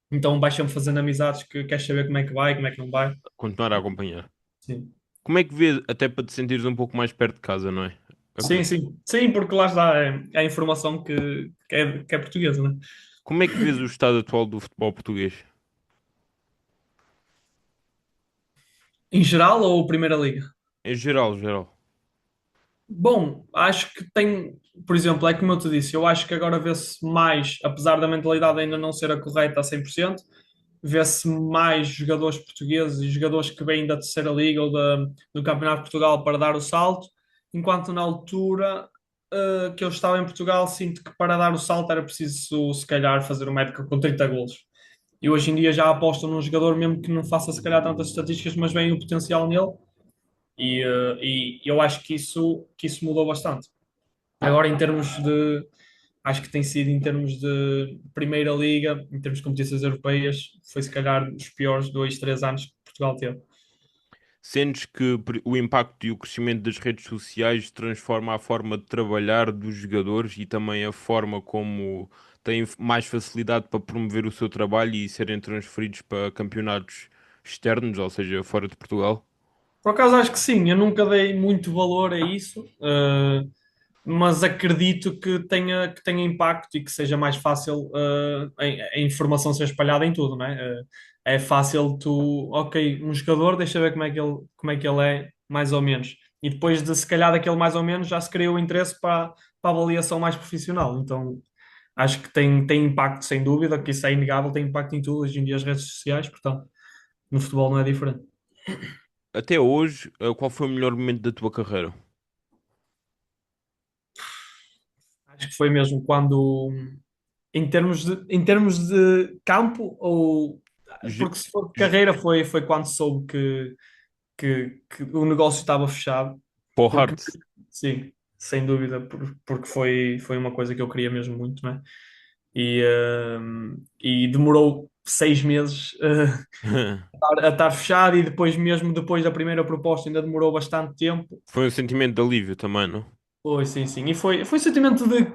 Speaker 2: então vais sempre fazendo amizades que queres saber como é que vai, como é que não vai.
Speaker 1: Continuar a acompanhar.
Speaker 2: Sim,
Speaker 1: Como é que vês, até para te sentires um pouco mais perto de casa, não é?
Speaker 2: sim, sim, sim, porque lá está, é a informação que é portuguesa, né?
Speaker 1: Como é que vês o estado atual do futebol português?
Speaker 2: Em geral ou Primeira Liga?
Speaker 1: Em geral, geral.
Speaker 2: Bom, acho que tem, por exemplo, é como eu te disse, eu acho que agora vê-se mais, apesar da mentalidade ainda não ser a correta a 100%, vê-se mais jogadores portugueses e jogadores que vêm da Terceira Liga ou do Campeonato de Portugal para dar o salto, enquanto na altura que eu estava em Portugal, sinto que para dar o salto era preciso, se calhar, fazer uma época com 30 golos. E hoje em dia já apostam num jogador mesmo que não faça, se calhar, tantas estatísticas, mas vem o potencial nele e eu acho que isso mudou bastante. Agora, acho que tem sido em termos de Primeira Liga, em termos de competições europeias, foi se calhar os piores 2, 3 anos que Portugal teve.
Speaker 1: Sentes que o impacto e o crescimento das redes sociais transforma a forma de trabalhar dos jogadores e também a forma como têm mais facilidade para promover o seu trabalho e serem transferidos para campeonatos externos, ou seja, fora de Portugal?
Speaker 2: Por acaso acho que sim, eu nunca dei muito valor a isso, mas acredito que tenha impacto e que seja mais fácil a informação ser espalhada em tudo, né? É fácil ok, um jogador, deixa eu ver como é que ele é, mais ou menos. E depois de se calhar daquele mais ou menos já se cria o interesse para a avaliação mais profissional. Então acho que tem impacto, sem dúvida, que isso é inegável, tem impacto em tudo, hoje em dia as redes sociais, portanto, no futebol não é diferente.
Speaker 1: Até hoje, qual foi o melhor momento da tua carreira?
Speaker 2: Acho que foi mesmo quando, em termos de campo, ou
Speaker 1: Ge-
Speaker 2: porque se for de
Speaker 1: ge-
Speaker 2: carreira, foi quando soube que o negócio estava fechado,
Speaker 1: Para o
Speaker 2: porque
Speaker 1: Hearts.
Speaker 2: sim, sem dúvida, porque foi uma coisa que eu queria mesmo muito, né? E demorou 6 meses a estar fechado, e depois, mesmo depois da primeira proposta, ainda demorou bastante tempo.
Speaker 1: Foi um sentimento de alívio também, não?
Speaker 2: Foi, sim, sim. E foi um sentimento de,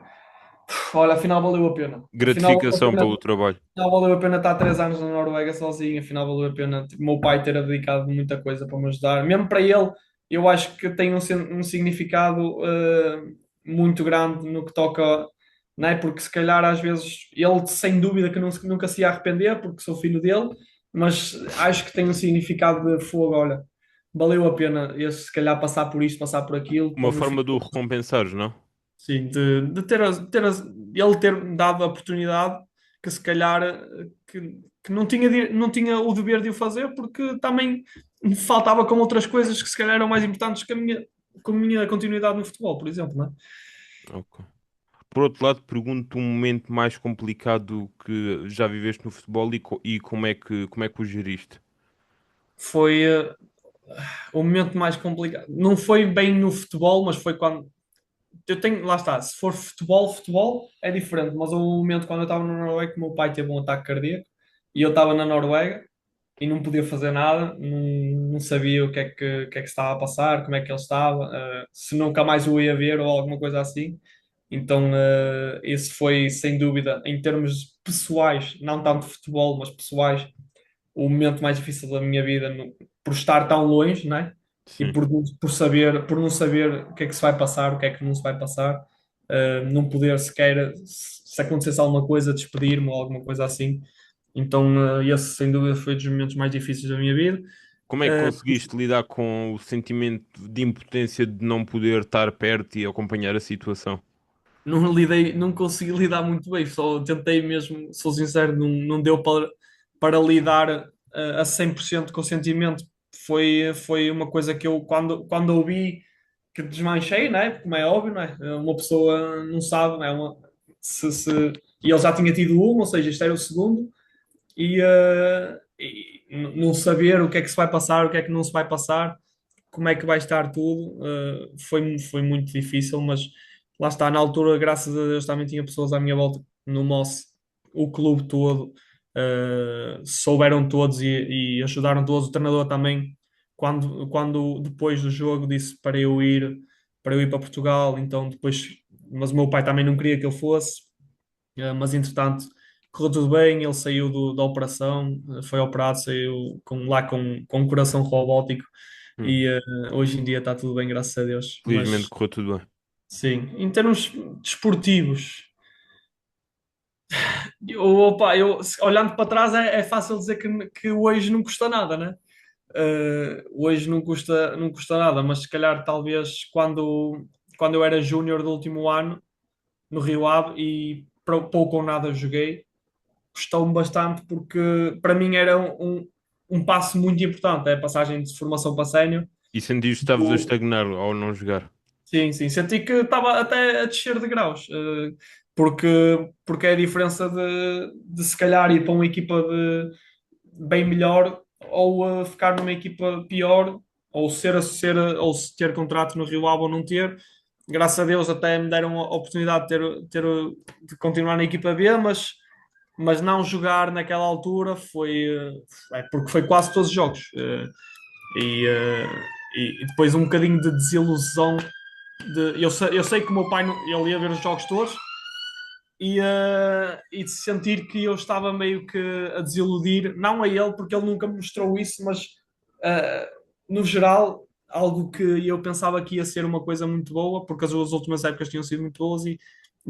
Speaker 2: olha, afinal valeu a pena. Afinal valeu a
Speaker 1: Gratificação
Speaker 2: pena,
Speaker 1: pelo trabalho.
Speaker 2: afinal valeu a pena estar 3 anos na Noruega sozinho. Afinal valeu a pena, tipo, o meu pai ter dedicado muita coisa para me ajudar. Mesmo para ele, eu acho que tem um significado muito grande no que toca, não é? Porque se calhar às vezes ele, sem dúvida, que nunca se ia arrepender, porque sou filho dele, mas acho que tem um significado de fogo, olha. valeu a pena esse, se calhar passar por isto, passar por aquilo,
Speaker 1: Uma
Speaker 2: para no fim,
Speaker 1: forma de o recompensares, não?
Speaker 2: sim, de ter, ele ter dado a oportunidade que se calhar que não tinha, não tinha o dever de o fazer porque também me faltava com outras coisas que se calhar eram mais importantes que com a minha continuidade no futebol, por exemplo, não é?
Speaker 1: Ok. Por outro lado, pergunto um momento mais complicado que já viveste no futebol e como é que o geriste?
Speaker 2: Foi o momento mais complicado. Não foi bem no futebol, mas foi quando eu tenho, lá está, se for futebol, futebol é diferente, mas houve um momento quando eu estava na Noruega que o meu pai teve um ataque cardíaco e eu estava na Noruega e não podia fazer nada, não sabia o que é que estava a passar, como é que ele estava, se nunca mais o ia ver ou alguma coisa assim. Então, esse foi, sem dúvida, em termos pessoais, não tanto de futebol, mas pessoais, o momento mais difícil da minha vida, por estar tão longe, né? E
Speaker 1: Sim.
Speaker 2: por saber, por não saber o que é que se vai passar, o que é que não se vai passar, não poder sequer, se acontecesse alguma coisa, despedir-me ou alguma coisa assim. Então, esse sem dúvida foi dos momentos mais difíceis da minha vida.
Speaker 1: Como é que conseguiste lidar com o sentimento de impotência de não poder estar perto e acompanhar a situação?
Speaker 2: Não lidei, não consegui lidar muito bem, só tentei mesmo, sou sincero, não deu para lidar a 100% com o sentimento. Foi uma coisa que eu, quando ouvi, que desmanchei, né? Como é óbvio, né? Uma pessoa não sabe, né? E ele já tinha tido um, ou seja, este era o segundo, e não saber o que é que se vai passar, o que é que não se vai passar, como é que vai estar tudo, foi muito difícil, mas lá está, na altura, graças a Deus, também tinha pessoas à minha volta no Moss, o clube todo, souberam todos e ajudaram todos, o treinador também, quando depois do jogo disse para eu ir para Portugal, então depois, mas o meu pai também não queria que eu fosse, mas entretanto correu tudo bem, ele saiu da operação, foi operado, saiu com um coração robótico
Speaker 1: Hum,
Speaker 2: e hoje em dia está tudo bem, graças a Deus.
Speaker 1: Felizmente
Speaker 2: Mas
Speaker 1: correu tudo bem.
Speaker 2: sim, em termos desportivos, opa, olhando para trás é fácil dizer que hoje não custa nada, né? Hoje não custa nada, mas se calhar talvez quando eu era júnior do último ano no Rio Ave e pouco ou nada joguei, custou-me bastante porque para mim era um passo muito importante, é a passagem de formação para sénior.
Speaker 1: E sentiste que estavas a estagnar ao não jogar?
Speaker 2: Sim, sim, senti que estava até a descer de graus, porque, porque é a diferença de se calhar ir para uma equipa bem melhor ou ficar numa equipa pior, ou se ter contrato no Rio Ave ou não ter. Graças a Deus até me deram a oportunidade de continuar na equipa B, mas não jogar naquela altura porque foi quase todos os jogos. E, eh, e depois um bocadinho de desilusão eu sei que o meu pai ele ia ver os jogos todos e de sentir que eu estava meio que a desiludir, não a ele, porque ele nunca me mostrou isso, mas uh, no geral, algo que eu pensava que ia ser uma coisa muito boa, porque as últimas épocas tinham sido muito boas e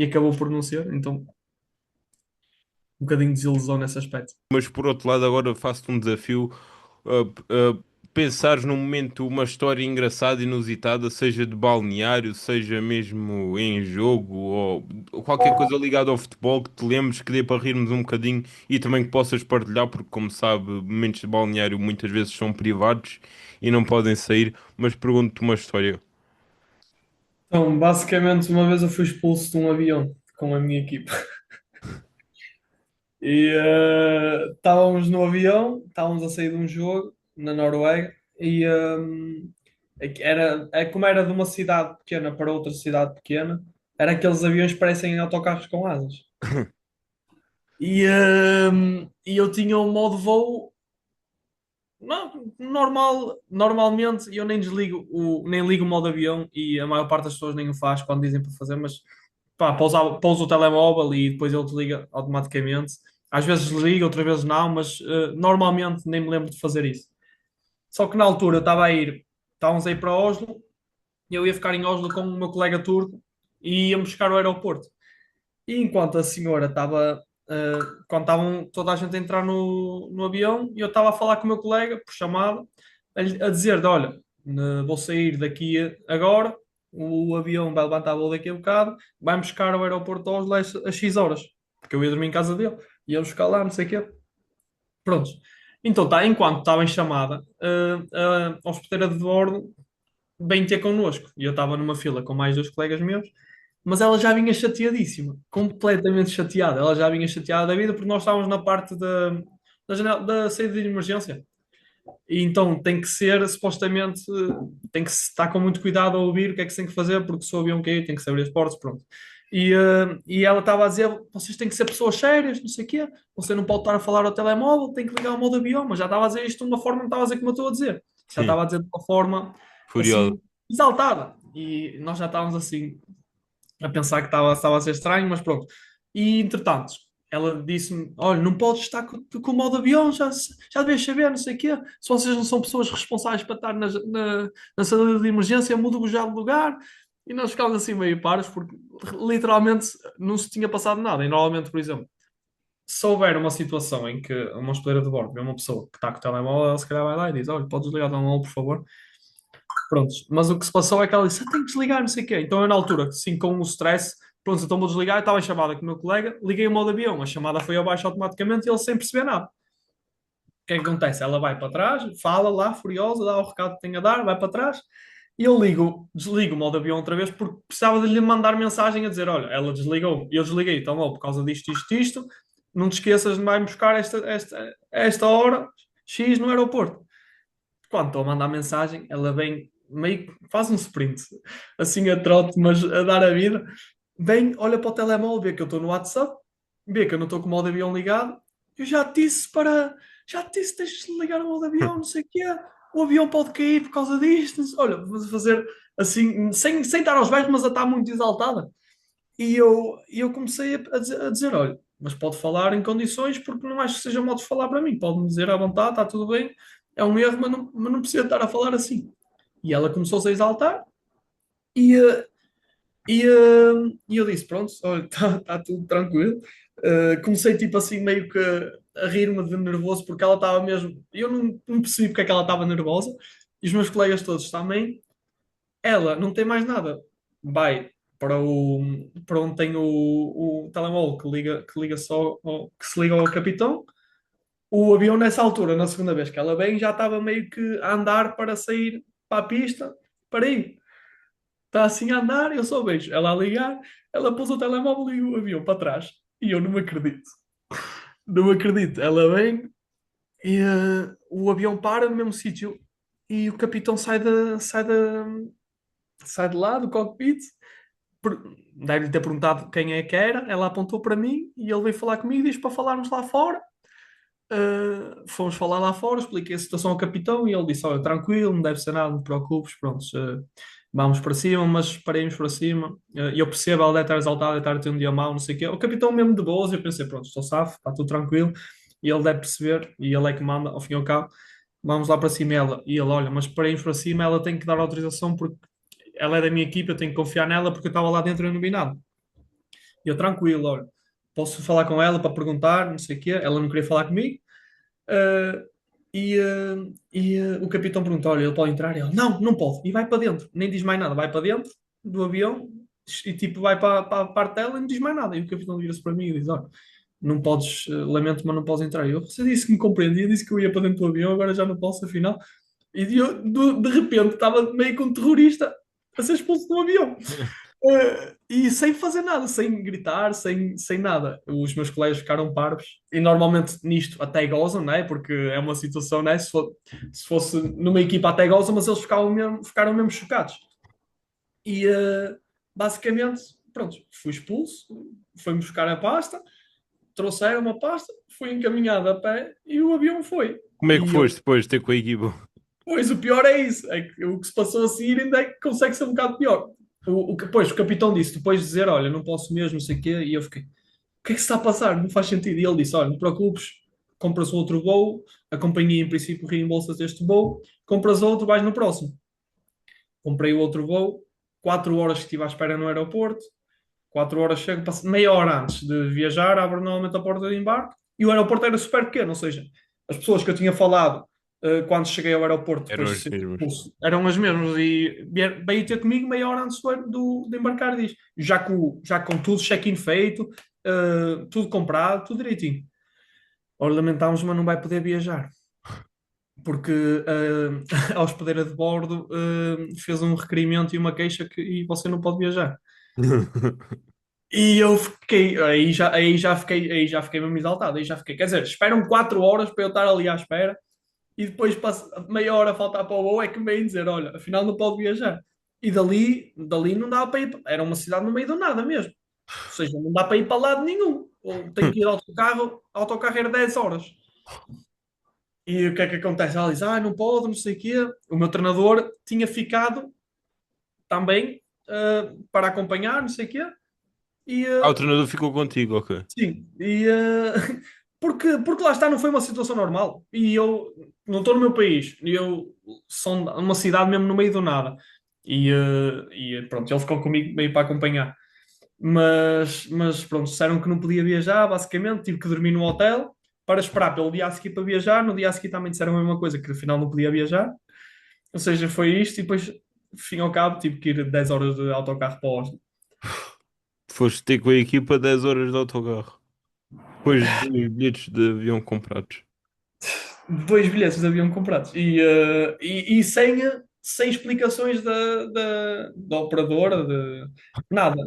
Speaker 2: acabou por não ser, então um bocadinho de desilusão nesse aspecto.
Speaker 1: Mas por outro lado, agora faço-te um desafio. Pensares num momento uma história engraçada, inusitada, seja de balneário, seja mesmo em jogo ou qualquer coisa ligada ao futebol que te lembres que dê para rirmos um bocadinho e também que possas partilhar, porque como sabe, momentos de balneário muitas vezes são privados e não podem sair, mas pergunto-te uma história.
Speaker 2: Então, basicamente, uma vez eu fui expulso de um avião com a minha equipa. E estávamos no avião, estávamos a sair de um jogo na Noruega e como era de uma cidade pequena para outra cidade pequena, era aqueles aviões que parecem autocarros com asas. E eu tinha um modo de voo normalmente eu nem desligo nem ligo o modo avião e a maior parte das pessoas nem o faz quando dizem para fazer, mas pá, pousa o telemóvel e depois ele desliga automaticamente. Às vezes desliga, outras vezes não, mas normalmente nem me lembro de fazer isso. Só que na altura eu estávamos a ir para Oslo e eu ia ficar em Oslo com o meu colega turco e íamos buscar ao aeroporto. E enquanto a senhora estava, quando estavam toda a gente a entrar no avião, e eu estava a falar com o meu colega por chamada, a dizer: olha, vou sair daqui agora, o avião vai levantar voo daqui a bocado, vai-me buscar ao aeroporto de Oslo às X horas, porque eu ia dormir em casa dele, ia buscar lá, não sei o quê. Pronto. Então, tá, enquanto estava em chamada, a hospedeira de bordo vem ter connosco. E eu estava numa fila com mais dois colegas meus, mas ela já vinha chateadíssima, completamente chateada. Ela já vinha chateada da vida porque nós estávamos na parte da saída de emergência. E então tem que ser, supostamente, tem que se estar com muito cuidado a ouvir o que é que se tem que fazer, porque se o avião cair, tem que se abrir as portas, pronto. E ela estava a dizer: vocês têm que ser pessoas sérias, não sei o quê, você não pode estar a falar ao telemóvel, tem que ligar o modo avião, mas já estava a dizer isto de uma forma, não estava a dizer como eu estou a dizer, já
Speaker 1: Sim,
Speaker 2: estava a dizer de uma forma
Speaker 1: furiosa.
Speaker 2: assim, exaltada. E nós já estávamos assim a pensar que estava a ser estranho, mas pronto. E entretanto, ela disse-me: olha, não podes estar com o modo avião, já devias saber, não sei o quê. Se vocês não são pessoas responsáveis para estar na saída de emergência, mudo já de lugar. E nós ficámos assim meio paros, porque literalmente não se tinha passado nada. E normalmente, por exemplo, se houver uma situação em que uma hospedeira de bordo vê uma pessoa que está com o telemóvel, ela se calhar vai lá e diz: olha, podes desligar o telemóvel, por favor. Prontos. Mas o que se passou é que ela disse: tem que desligar, não sei o quê. Então eu, na altura, sim, com o stress, pronto, então vou desligar. Eu estava em chamada com o meu colega, liguei o modo avião, a chamada foi abaixo automaticamente e ele sem perceber nada. O que é que acontece? Ela vai para trás, fala lá, furiosa, dá o recado que tem a dar, vai para trás. E eu desligo o modo avião outra vez porque precisava de lhe mandar mensagem a dizer: olha, ela desligou, e eu desliguei, então, ó, por causa disto, isto, isto, não te esqueças de me buscar esta hora X no aeroporto. Quando estou a mandar mensagem, ela vem meio que faz um sprint, assim a trote, mas a dar a vida. Vem, olha para o telemóvel, vê que eu estou no WhatsApp, vê que eu não estou com o modo avião ligado. Eu já te disse, deixa de ligar o modo avião, não sei o quê. O avião pode cair por causa disto. Olha, vou fazer assim, sem estar aos berros, mas a estar muito exaltada. E eu comecei a dizer: olha, mas pode falar em condições, porque não acho que seja modo de falar para mim. Pode-me dizer à vontade, está tudo bem, é um erro, mas não precisa estar a falar assim. E ela começou-se a exaltar e, eh, e eu disse: pronto, olha, está tudo tranquilo. Comecei tipo assim meio que a rir-me de nervoso, porque ela estava mesmo. Eu não percebi porque é que ela estava nervosa, e os meus colegas todos também. Ela não tem mais nada. Vai para onde tem o telemóvel que liga só, que se liga ao capitão. O avião, nessa altura, na segunda vez que ela vem, já estava meio que a andar para sair para a pista para ir. Está assim a andar, eu só vejo ela a ligar, ela pôs o telemóvel e o avião para trás. E eu não me acredito. Não me acredito. Ela vem e o avião para no mesmo sítio e o capitão sai de lá do cockpit. Deve-lhe ter perguntado quem é que era, ela apontou para mim e ele veio falar comigo e disse para falarmos lá fora. Fomos falar lá fora, expliquei a situação ao capitão e ele disse: olha, tranquilo, não deve ser nada, não te preocupes, pronto, vamos para cima, mas paremos para cima. Eu percebo, ela deve estar exaltada, deve estar a ter um dia mau, não sei o quê. O capitão mesmo de boas, eu pensei: pronto, estou safo, está tudo tranquilo. E ele deve perceber, e ele é que manda, ao fim e ao cabo, vamos lá para cima. E ele: olha, mas paremos para cima, ela tem que dar autorização porque ela é da minha equipa, eu tenho que confiar nela porque eu estava lá dentro e eu não vi nada. E eu: tranquilo, olha, posso falar com ela para perguntar, não sei o quê. Ela não queria falar comigo. Uh, o capitão perguntou: olha, ele pode entrar? E ele: não, não pode. E vai para dentro, nem diz mais nada, vai para dentro do avião e tipo vai para a parte dela e não diz mais nada. E o capitão vira-se para mim e diz: olha, não podes, lamento, mas não podes entrar. E eu: você disse que me compreendia, disse que eu ia para dentro do avião, agora já não posso, afinal. E eu, de repente, estava meio com um terrorista a ser expulso do avião. E sem fazer nada, sem gritar, sem nada. Os meus colegas ficaram parvos. E normalmente nisto até gozam, né? Porque é uma situação, né? Se fosse numa equipa até gozam, mas eles ficaram mesmo chocados. E basicamente, pronto, fui expulso, foi-me buscar a pasta, trouxeram uma pasta, fui encaminhado a pé e o avião foi.
Speaker 1: Como é que
Speaker 2: E eu,
Speaker 1: foste depois de ter com a equipa?
Speaker 2: pois o pior é isso, é que o que se passou a seguir ainda é que consegue ser um bocado pior. Pois, o capitão disse, depois de dizer: olha, não posso mesmo, não sei o quê, e eu fiquei: o que é que se está a passar? Não faz sentido. E ele disse: olha, não te preocupes, compras outro voo, a companhia em princípio reembolsa este voo, compras outro, vais no próximo. Comprei o outro voo, 4 horas que estive à espera no aeroporto, 4 horas chego, meia hora antes de viajar, abro novamente a porta de embarque, e o aeroporto era super pequeno, ou seja, as pessoas que eu tinha falado quando cheguei ao aeroporto depois
Speaker 1: Eram
Speaker 2: de
Speaker 1: os
Speaker 2: ser
Speaker 1: mesmos.
Speaker 2: expulso. Eram as mesmas e veio ter comigo meia hora antes de embarcar disso. Já com tudo check-in feito, tudo comprado, tudo direitinho. Ora, lamentámos, mas não vai poder viajar. Porque a hospedeira de bordo fez um requerimento e uma queixa e você não pode viajar. E eu fiquei, aí já fiquei mesmo exaltado, aí já fiquei, quer dizer, esperam 4 horas para eu estar ali à espera e depois passa meia hora a faltar para o voo é que me vêm dizer, olha, afinal não pode viajar. E dali não dá para ir, era uma cidade no meio do nada mesmo. Ou seja, não dá para ir para lado nenhum. Ou tenho que ir de autocarro era 10 horas. E o que é que acontece? Ela diz, não pode, não sei o quê. O meu treinador tinha ficado também para acompanhar, não sei o quê. E,
Speaker 1: O treinador ficou contigo, ok.
Speaker 2: sim, porque lá está, não foi uma situação normal. E eu não estou no meu país, e eu sou uma cidade mesmo no meio do nada. E pronto, ele ficou comigo meio para acompanhar. Mas pronto, disseram que não podia viajar, basicamente, tive que dormir no hotel para esperar pelo dia a seguir para viajar. No dia a seguir também disseram a mesma coisa, que afinal não podia viajar. Ou seja, foi isto, e depois, fim ao cabo, tive que ir 10 horas de autocarro para Oslo.
Speaker 1: Foste ter com a equipa 10 horas de autocarro. Depois de dois bilhetes de avião comprados.
Speaker 2: 2 bilhetes de avião comprados e sem explicações da operadora, de nada,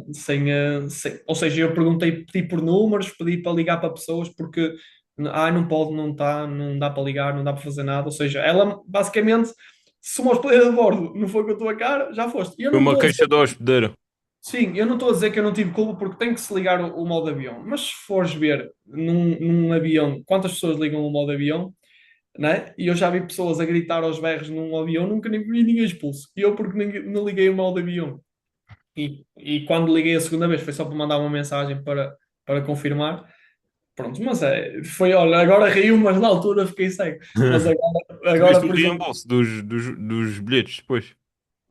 Speaker 2: ou seja, eu perguntei, pedi por números, pedi para ligar para pessoas porque não pode, não está, não dá para ligar, não dá para fazer nada, ou seja, ela basicamente, se uma hospedeira de bordo não foi com a tua cara, já foste. E eu
Speaker 1: Foi
Speaker 2: não
Speaker 1: uma
Speaker 2: estou a
Speaker 1: queixa
Speaker 2: dizer
Speaker 1: da hospedeira.
Speaker 2: Sim, eu não estou a dizer que eu não tive culpa porque tem que se ligar o modo avião, mas se fores ver num avião, quantas pessoas ligam o modo avião, né? E eu já vi pessoas a gritar aos berros num avião, nunca nem vi ninguém expulso. E eu porque não liguei o modo avião. E quando liguei a segunda vez foi só para mandar uma mensagem para confirmar. Pronto, mas foi, olha, agora riu, mas na altura fiquei cego. Mas agora,
Speaker 1: Tiveste o
Speaker 2: por exemplo,
Speaker 1: reembolso dos bilhetes depois.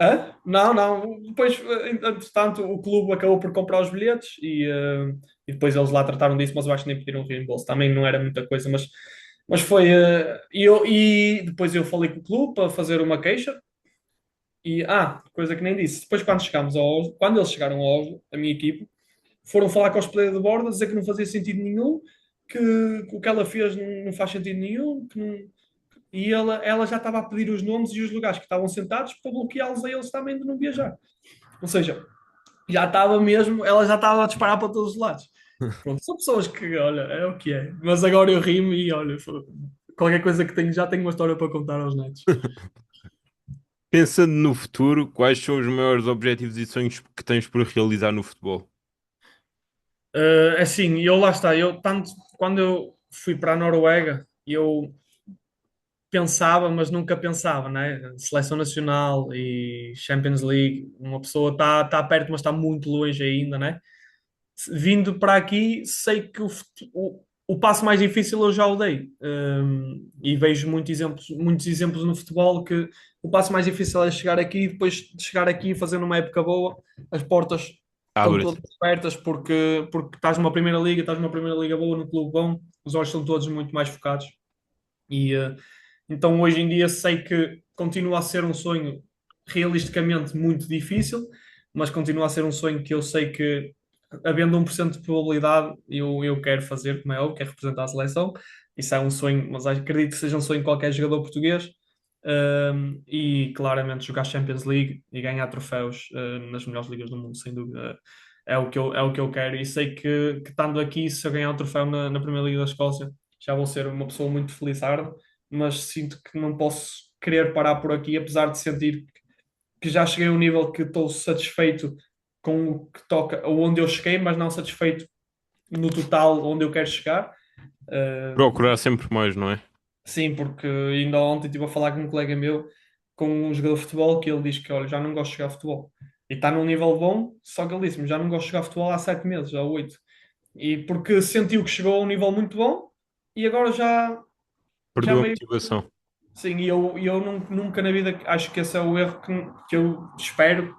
Speaker 2: hã? Não, não. Depois, entretanto, o clube acabou por comprar os bilhetes e depois eles lá trataram disso, mas eu acho que nem pediram reembolso. Também não era muita coisa, mas foi. E depois eu falei com o clube para fazer uma queixa. Coisa que nem disse. Depois, quando eles chegaram ao Oslo, a minha equipe, foram falar com a hospedeira de bordo, a dizer que não fazia sentido nenhum, que o que ela fez não faz sentido nenhum, que não, e ela já estava a pedir os nomes e os lugares que estavam sentados para bloqueá-los a eles também de não viajar. Ou seja, já estava mesmo, ela já estava a disparar para todos os lados. Pronto, são pessoas que, olha, é o que é. Mas agora eu rimo e, olha, qualquer coisa que tenho, já tenho uma história para contar aos netos.
Speaker 1: Pensando no futuro, quais são os maiores objetivos e sonhos que tens por realizar no futebol?
Speaker 2: Assim, eu lá está, eu tanto, quando eu fui para a Noruega, eu pensava, mas nunca pensava, né? Seleção Nacional e Champions League, uma pessoa está perto, mas está muito longe ainda, né? Vindo para aqui, sei que o passo mais difícil eu já o dei. E vejo muitos exemplos no futebol que o passo mais difícil é chegar aqui e depois de chegar aqui e fazer uma época boa, as portas estão
Speaker 1: Abre-te.
Speaker 2: todas abertas porque estás numa primeira liga boa, num clube bom, os olhos estão todos muito mais focados. E então hoje em dia sei que continua a ser um sonho realisticamente muito difícil, mas continua a ser um sonho que eu sei que, havendo 1% de probabilidade, eu quero fazer, como é óbvio, quero representar a seleção. Isso é um sonho, mas acredito que seja um sonho de qualquer jogador português. E claramente jogar Champions League e ganhar troféus nas melhores ligas do mundo, sem dúvida. É o que eu quero. E sei que estando aqui, se eu ganhar o troféu na Primeira Liga da Escócia, já vou ser uma pessoa muito felizarda, mas sinto que não posso querer parar por aqui, apesar de sentir que já cheguei a um nível que estou satisfeito com o que toca, onde eu cheguei, mas não satisfeito no total onde eu quero chegar. Uh,
Speaker 1: Procurar sempre mais, não é?
Speaker 2: sim, porque ainda ontem estive a falar com um colega meu, com um jogador de futebol, que ele diz que, olha, já não gosto de jogar futebol. E está num nível bom, só que ele disse-me, já não gosto de jogar futebol há 7 meses, há 8. E porque sentiu que chegou a um nível muito bom e agora já
Speaker 1: Perdeu a
Speaker 2: meio.
Speaker 1: motivação.
Speaker 2: Sim, e eu nunca na vida acho que esse é o erro que eu espero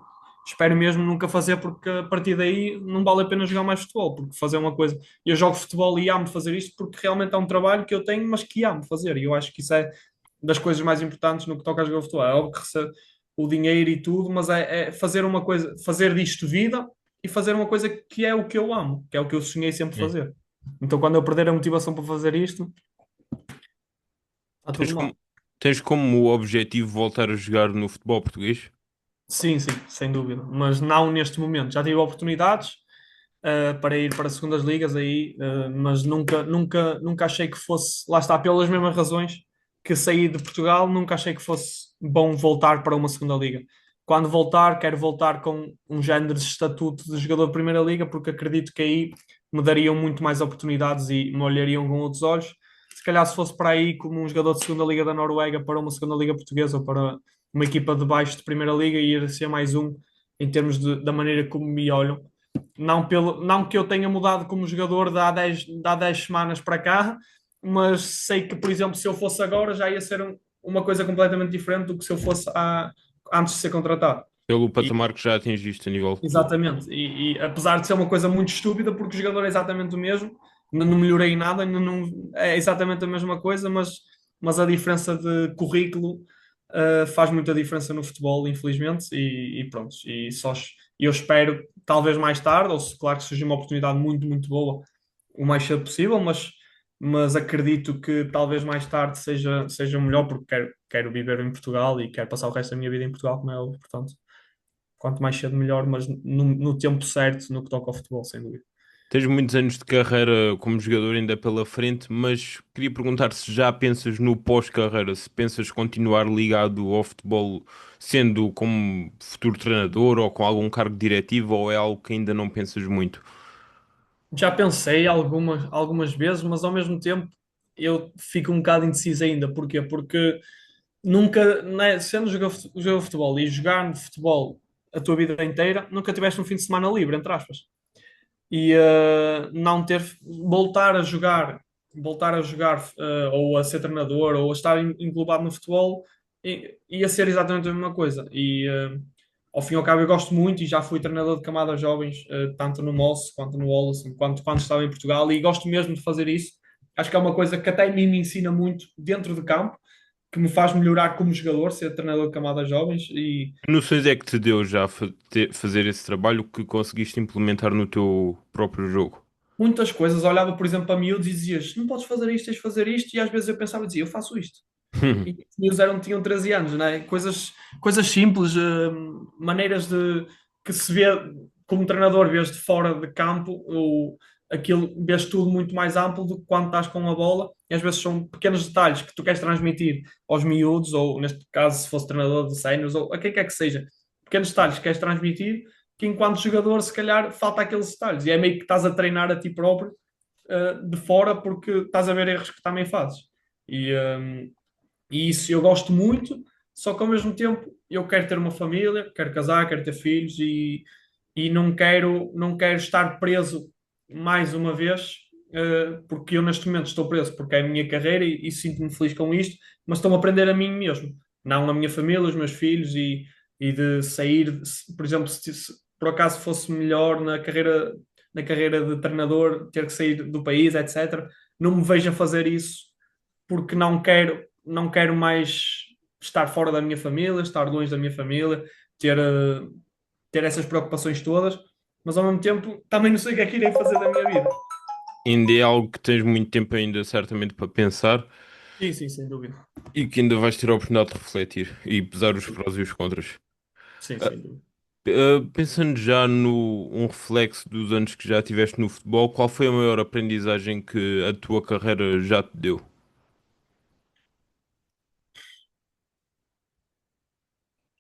Speaker 2: mesmo nunca fazer, porque a partir daí não vale a pena jogar mais futebol, porque fazer uma coisa. Eu jogo futebol e amo fazer isto porque realmente é um trabalho que eu tenho, mas que amo fazer, e eu acho que isso das coisas mais importantes no que toca a jogar futebol. É óbvio que o dinheiro e tudo, mas é fazer uma coisa, fazer disto vida e fazer uma coisa que é o que eu amo, que é o que eu sonhei sempre
Speaker 1: É.
Speaker 2: fazer. Então, quando eu perder a motivação para fazer isto, está
Speaker 1: Tens
Speaker 2: tudo mal.
Speaker 1: como, tens como objetivo voltar a jogar no futebol português?
Speaker 2: Sim, sim, sem dúvida. Mas não neste momento. Já tive oportunidades para ir para segundas ligas aí, mas nunca achei que fosse, lá está, pelas mesmas razões que saí de Portugal, nunca achei que fosse bom voltar para uma segunda liga. Quando voltar, quero voltar com um género de estatuto de jogador de primeira liga, porque acredito que aí me dariam muito mais oportunidades e me olhariam com outros olhos. Se calhar se fosse para aí como um jogador de segunda liga da Noruega para uma segunda liga portuguesa ou para uma equipa de baixo de primeira liga, ia ser mais um em termos da maneira como me olham. Não que eu tenha mudado como jogador de há 10 semanas para cá, mas sei que, por exemplo, se eu fosse agora já ia ser uma coisa completamente diferente do que se eu fosse antes de ser contratado.
Speaker 1: Pelo
Speaker 2: E,
Speaker 1: patamar que já atingiste a nível de clube.
Speaker 2: exatamente. E apesar de ser uma coisa muito estúpida, porque o jogador é exatamente o mesmo, não melhorei em nada, ainda não, é exatamente a mesma coisa, mas a diferença de currículo faz muita diferença no futebol, infelizmente, e pronto. E eu espero, talvez mais tarde, ou se claro que surgir uma oportunidade muito, muito boa, o mais cedo possível, mas acredito que talvez mais tarde seja melhor, porque quero viver em Portugal e quero passar o resto da minha vida em Portugal, como é óbvio, portanto quanto mais cedo melhor, mas no tempo certo no que toca ao futebol, sem dúvida.
Speaker 1: Tens muitos anos de carreira como jogador ainda pela frente, mas queria perguntar se já pensas no pós-carreira, se pensas continuar ligado ao futebol, sendo como futuro treinador ou com algum cargo diretivo, ou é algo que ainda não pensas muito?
Speaker 2: Já pensei algumas vezes, mas ao mesmo tempo eu fico um bocado indeciso ainda. Porquê? Porque nunca, né, sendo jogar futebol e jogar no futebol a tua vida inteira, nunca tiveste um fim de semana livre, entre aspas. E não ter, voltar a jogar ou a ser treinador ou a estar englobado no futebol ia ser exatamente a mesma coisa. E ao fim e ao cabo eu gosto muito e já fui treinador de camadas jovens, tanto no Mosse quanto no Olsen, quanto quando estava em Portugal, e gosto mesmo de fazer isso. Acho que é uma coisa que até a mim me ensina muito dentro de campo, que me faz melhorar como jogador, ser treinador de camadas jovens. E
Speaker 1: Que noções é que te deu já fazer esse trabalho que conseguiste implementar no teu próprio jogo?
Speaker 2: muitas coisas, olhava, por exemplo, para miúdos e dizias, não podes fazer isto, tens de fazer isto, e às vezes eu pensava e dizia, eu faço isto. E os miúdos tinham 13 anos, né? Coisas simples, maneiras de que se vê como treinador, vês de fora de campo, ou aquilo, vês tudo muito mais amplo do que quando estás com a bola, e às vezes são pequenos detalhes que tu queres transmitir aos miúdos, ou neste caso, se fosse treinador de séniores, ou a quem quer que seja, pequenos detalhes que queres transmitir, que enquanto jogador, se calhar, falta aqueles detalhes, e é meio que estás a treinar a ti próprio, de fora, porque estás a ver erros que também fazes. E, e isso eu gosto muito, só que ao mesmo tempo eu quero ter uma família, quero casar, quero ter filhos e não quero estar preso mais uma vez, porque eu neste momento estou preso porque é a minha carreira e sinto-me feliz com isto, mas estou-me a aprender a mim mesmo, não a minha família, os meus filhos e de sair, por exemplo, se por acaso fosse melhor na carreira de treinador, ter que sair do país, etc. Não me vejo a fazer isso porque não quero mais estar fora da minha família, estar longe da minha família, ter, eh, ter essas preocupações todas, mas ao mesmo tempo também não sei o que é que irei fazer da minha vida.
Speaker 1: Ainda é algo que tens muito tempo ainda certamente para pensar
Speaker 2: Sim, sim, sem dúvida.
Speaker 1: e que ainda vais ter a oportunidade de refletir e pesar os
Speaker 2: Sim,
Speaker 1: prós e os contras.
Speaker 2: sim,
Speaker 1: Ah,
Speaker 2: sem dúvida.
Speaker 1: Pensando já no um reflexo dos anos que já tiveste no futebol, qual foi a maior aprendizagem que a tua carreira já te deu?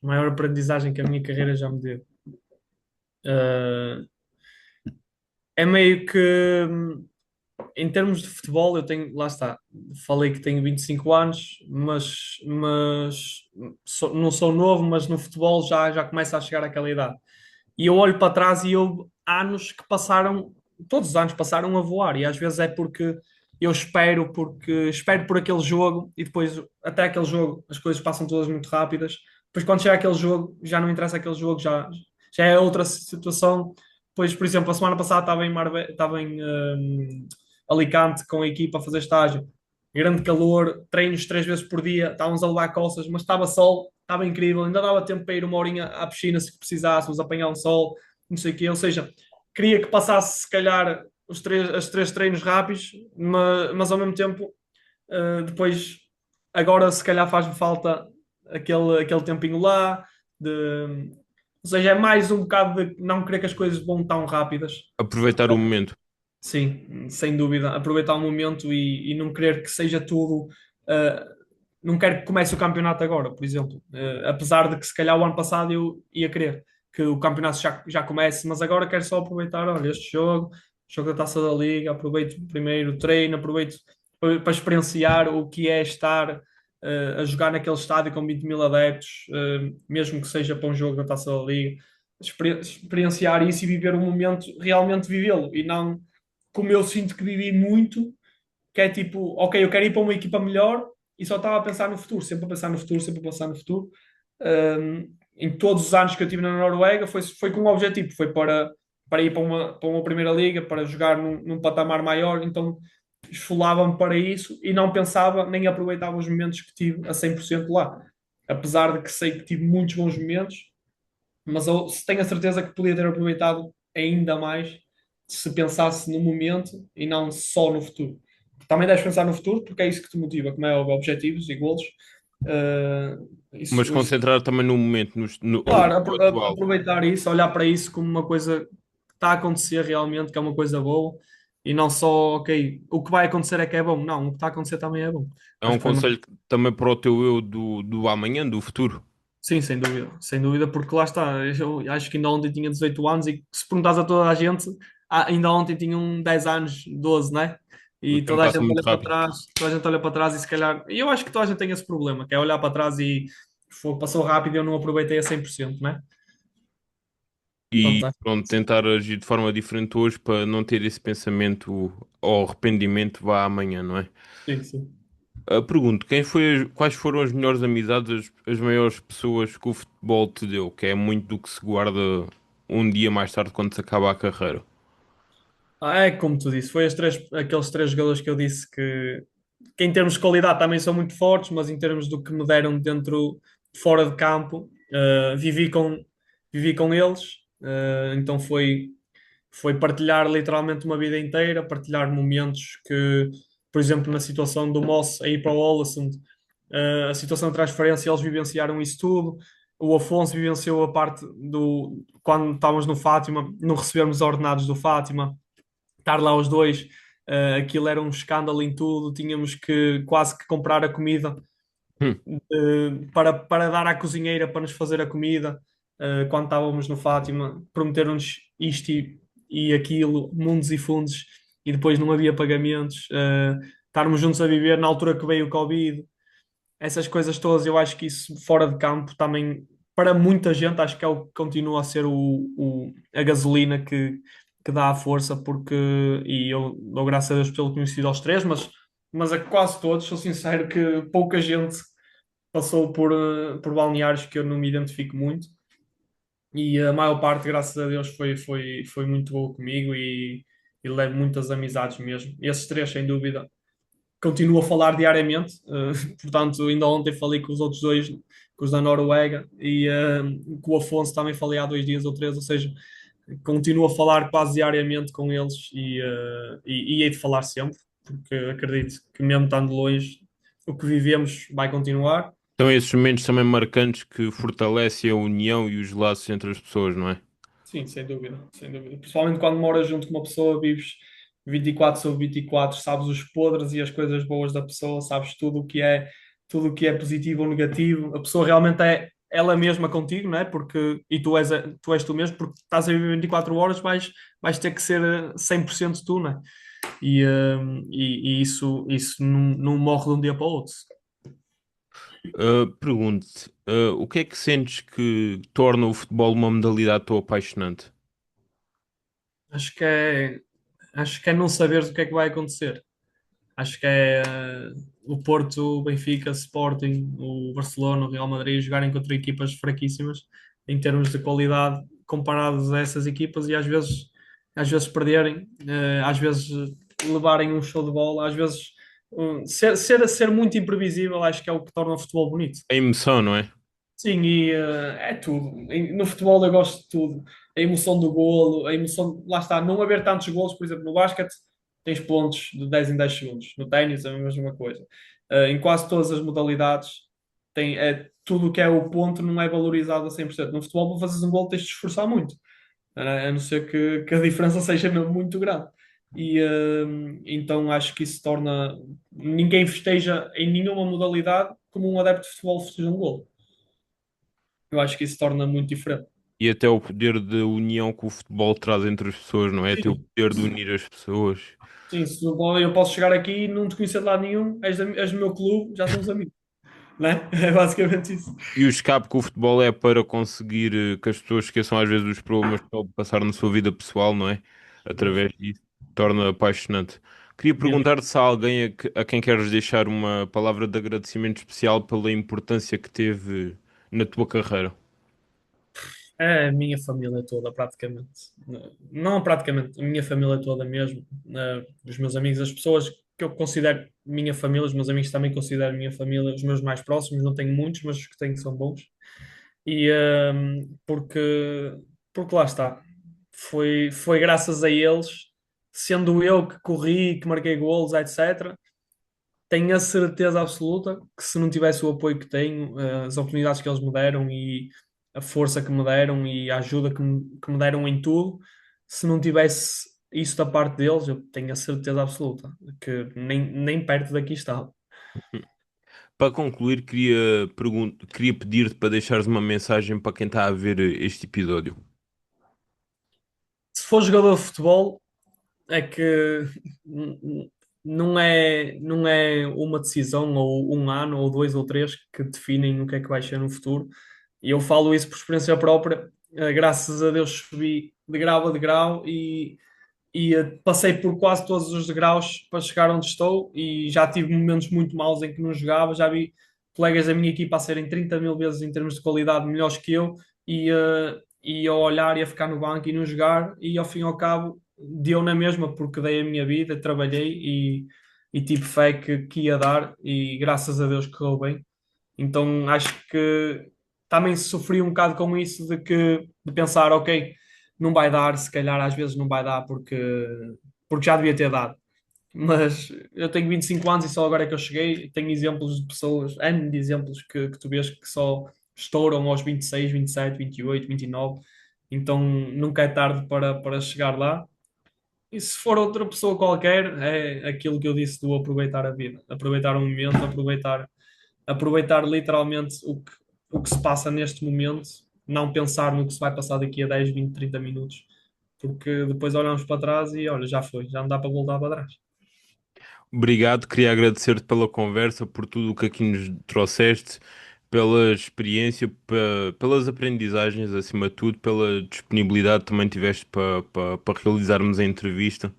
Speaker 2: A maior aprendizagem que a minha carreira já me deu. Eh, É meio que, em termos de futebol, eu tenho, lá está, falei que tenho 25 anos, mas não sou novo, mas no futebol já começa a chegar àquela idade. E eu olho para trás e houve anos que passaram, todos os anos passaram a voar, e às vezes é porque espero por aquele jogo e depois até aquele jogo as coisas passam todas muito rápidas. Depois quando chega aquele jogo, já não interessa aquele jogo, já é outra situação. Pois, por exemplo, a semana passada estava em Alicante com a equipa a fazer estágio grande calor, treinos 3 vezes por dia, estávamos a levar costas, mas estava sol, estava incrível, ainda dava tempo para ir uma horinha à piscina se precisássemos, apanhar um sol, não sei o quê, ou seja, queria que passasse se calhar os três treinos rápidos, mas ao mesmo tempo, depois, agora se calhar faz-me falta aquele tempinho lá, ou seja, é mais um bocado de não querer que as coisas vão tão rápidas.
Speaker 1: Aproveitar o momento.
Speaker 2: Sim, sem dúvida. Aproveitar o momento e não querer que seja tudo. Não quero que comece o campeonato agora, por exemplo. Apesar de que se calhar o ano passado eu ia querer que o campeonato já comece, mas agora quero só aproveitar, olha, este jogo da Taça da Liga, aproveito primeiro o treino, aproveito para experienciar o que é estar a jogar naquele estádio com 20 mil adeptos, mesmo que seja para um jogo da Taça da Liga. Experienciar isso e viver o momento, realmente vivê-lo e não como eu sinto que vivi muito, que é tipo, ok, eu quero ir para uma equipa melhor e só estava a pensar no futuro, sempre a pensar no futuro, sempre a pensar no futuro. Em todos os anos que eu tive na Noruega foi com um objetivo, foi para ir para uma primeira liga, para jogar num patamar maior, então esfolava-me para isso e não pensava nem aproveitava os momentos que tive a 100% lá. Apesar de que sei que tive muitos bons momentos, mas eu tenho a certeza que podia ter aproveitado ainda mais se pensasse no momento e não só no futuro. Também deves pensar no futuro, porque é isso que te motiva, como é óbvio, objetivos e golos.
Speaker 1: Mas
Speaker 2: Isso,
Speaker 1: concentrar também no momento,
Speaker 2: claro,
Speaker 1: no atual.
Speaker 2: aproveitar isso, olhar para isso como uma coisa que está a acontecer realmente, que é uma coisa boa, e não só, ok, o que vai acontecer é que é bom. Não, o que está a acontecer também é bom.
Speaker 1: É
Speaker 2: Acho
Speaker 1: um
Speaker 2: que foi mais.
Speaker 1: conselho também para o teu eu do amanhã, do futuro.
Speaker 2: Sim, sem dúvida, porque lá está, eu acho que ainda ontem tinha 18 anos e se perguntas a toda a gente, ainda ontem tinham 10 anos, 12, né?
Speaker 1: O
Speaker 2: E
Speaker 1: tempo
Speaker 2: toda a
Speaker 1: passa
Speaker 2: gente
Speaker 1: muito
Speaker 2: olha para
Speaker 1: rápido.
Speaker 2: trás, toda a gente olha para trás e se calhar, e eu acho que toda a gente tem esse problema, que é olhar para trás e passou rápido e eu não aproveitei a 100%, né?
Speaker 1: E
Speaker 2: Portanto,
Speaker 1: pronto, tentar agir de forma diferente hoje para não ter esse pensamento ou arrependimento vá amanhã, não é?
Speaker 2: sim.
Speaker 1: Pergunto, quais foram as melhores amizades, as maiores pessoas que o futebol te deu? Que é muito do que se guarda um dia mais tarde quando se acaba a carreira.
Speaker 2: É como tu disse, aqueles três jogadores que eu disse que em termos de qualidade também são muito fortes, mas em termos do que me deram fora de campo, vivi com eles, então foi partilhar literalmente uma vida inteira, partilhar momentos que, por exemplo, na situação do Moss a ir para o Olasund, a situação de transferência, eles vivenciaram isso tudo. O Afonso vivenciou a parte do quando estávamos no Fátima, não recebermos ordenados do Fátima, estar lá os dois, aquilo era um escândalo em tudo, tínhamos que quase que comprar a comida
Speaker 1: Hum.
Speaker 2: para dar à cozinheira para nos fazer a comida. Quando estávamos no Fátima, prometeram-nos isto e aquilo, mundos e fundos, e depois não havia pagamentos. Estarmos juntos a viver na altura que veio o Covid, essas coisas todas, eu acho que isso fora de campo também, para muita gente, acho que é o que continua a ser a gasolina que dá a força, porque, e eu dou graças a Deus pelo conhecido aos três, mas a quase todos, sou sincero que pouca gente passou por balneários que eu não me identifico muito, e a maior parte, graças a Deus, foi muito boa comigo e levo muitas amizades mesmo. Esses três, sem dúvida, continuo a falar diariamente, portanto, ainda ontem falei com os outros dois, com os da Noruega, e com o Afonso também falei há 2 dias ou 3, ou seja, continuo a falar quase diariamente com eles e hei de falar sempre, porque acredito que mesmo estando longe, o que vivemos vai continuar.
Speaker 1: Então, esses momentos também marcantes que fortalecem a união e os laços entre as pessoas, não é?
Speaker 2: Sim, sem dúvida, sem dúvida. Principalmente quando moras junto com uma pessoa, vives 24 sobre 24, sabes os podres e as coisas boas da pessoa, sabes tudo o que é positivo ou negativo. A pessoa realmente é ela mesma contigo, não é? Porque, e tu és tu mesmo, porque estás a viver 24 horas, vais ter que ser 100% tu, não é? E isso não morre de um dia para o outro.
Speaker 1: Pergunto-te, o que é que sentes que torna o futebol uma modalidade tão apaixonante?
Speaker 2: Acho que é, acho que é não saberes o que é que vai acontecer. Acho que é o Porto, o Benfica, o Sporting, o Barcelona, o Real Madrid jogarem contra equipas fraquíssimas em termos de qualidade comparados a essas equipas e às vezes perderem, às vezes levarem um show de bola, às vezes Ser muito imprevisível acho que é o que torna o futebol bonito.
Speaker 1: A emoção, não é?
Speaker 2: Sim, e é tudo. No futebol eu gosto de tudo. A emoção do golo, a emoção, lá está, não haver tantos golos, por exemplo, no basquete tens pontos de 10 em 10 segundos. No ténis é a mesma coisa. Em quase todas as modalidades tudo o que é o ponto não é valorizado a 100%. No futebol, para fazeres um golo tens de te esforçar muito. A não ser que a diferença seja mesmo muito grande. E então acho que isso torna ninguém festeja em nenhuma modalidade como um adepto de futebol festeja um golo. Eu acho que isso torna muito diferente.
Speaker 1: E até o poder de união que o futebol traz entre as pessoas, não é? Ter o
Speaker 2: Sim,
Speaker 1: poder de unir as pessoas.
Speaker 2: sim, se eu posso chegar aqui e não te conhecer de lado nenhum, és do meu clube, já somos amigos, né? É basicamente isso.
Speaker 1: E o escape que o futebol é para conseguir que as pessoas esqueçam às vezes os problemas que estão a passar na sua vida pessoal, não é?
Speaker 2: Pois.
Speaker 1: Através disso, torna apaixonante. Queria
Speaker 2: Mesmo.
Speaker 1: perguntar se há alguém a quem queres deixar uma palavra de agradecimento especial pela importância que teve na tua carreira.
Speaker 2: É a minha família toda, praticamente. Não praticamente, a minha família toda mesmo. Os meus amigos, as pessoas que eu considero minha família, os meus amigos também considero minha família, os meus mais próximos, não tenho muitos, mas os que tenho são bons. E porque lá está. Foi graças a eles, sendo eu que corri, que marquei golos, etc. Tenho a certeza absoluta que se não tivesse o apoio que tenho, as oportunidades que eles me deram e a força que me deram e a ajuda que me deram em tudo, se não tivesse isso da parte deles, eu tenho a certeza absoluta que nem perto daqui estava.
Speaker 1: Para concluir, queria pedir-te para deixares uma mensagem para quem está a ver este episódio.
Speaker 2: Se for jogador de futebol, é que não é uma decisão ou um ano ou dois ou três que definem o que é que vai ser no futuro. E eu falo isso por experiência própria. Graças a Deus subi de grau a degrau e passei por quase todos os degraus para chegar onde estou e já tive momentos muito maus em que não jogava, já vi colegas da minha equipa a serem 30 mil vezes em termos de qualidade melhores que eu e a olhar e a ficar no banco e não jogar e ao fim e ao cabo deu na mesma porque dei a minha vida, trabalhei e tive fé que ia dar e graças a Deus correu bem. Então acho que também sofri um bocado com isso de pensar, ok, não vai dar, se calhar às vezes não vai dar porque já devia ter dado. Mas eu tenho 25 anos e só agora é que eu cheguei. Tenho exemplos de pessoas, N de exemplos que tu vês que só estouram aos 26, 27, 28, 29. Então nunca é tarde para chegar lá. E se for outra pessoa qualquer, é aquilo que eu disse do aproveitar a vida, aproveitar o momento, aproveitar literalmente o que se passa neste momento, não pensar no que se vai passar daqui a 10, 20, 30 minutos, porque depois olhamos para trás e olha, já foi, já não dá para voltar para trás.
Speaker 1: Obrigado, queria agradecer-te pela conversa, por tudo o que aqui nos trouxeste, pela experiência, pelas aprendizagens, acima de tudo, pela disponibilidade que também tiveste para realizarmos a entrevista.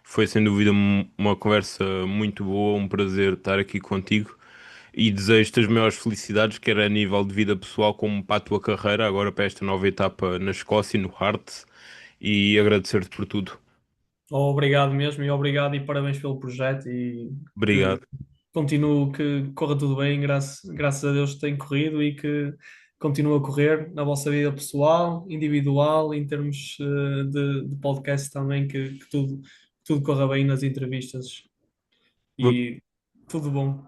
Speaker 1: Foi sem dúvida uma conversa muito boa, um prazer estar aqui contigo e desejo-te as maiores felicidades, quer a nível de vida pessoal como para a tua carreira, agora para esta nova etapa na Escócia, no Hearts, e agradecer-te por tudo.
Speaker 2: Obrigado mesmo e obrigado e parabéns pelo projeto e que
Speaker 1: Obrigado.
Speaker 2: continuo, que corra tudo bem, graças a Deus tem corrido e que continue a correr na vossa vida pessoal, individual, em termos de podcast também, que tudo corra bem nas entrevistas e tudo bom.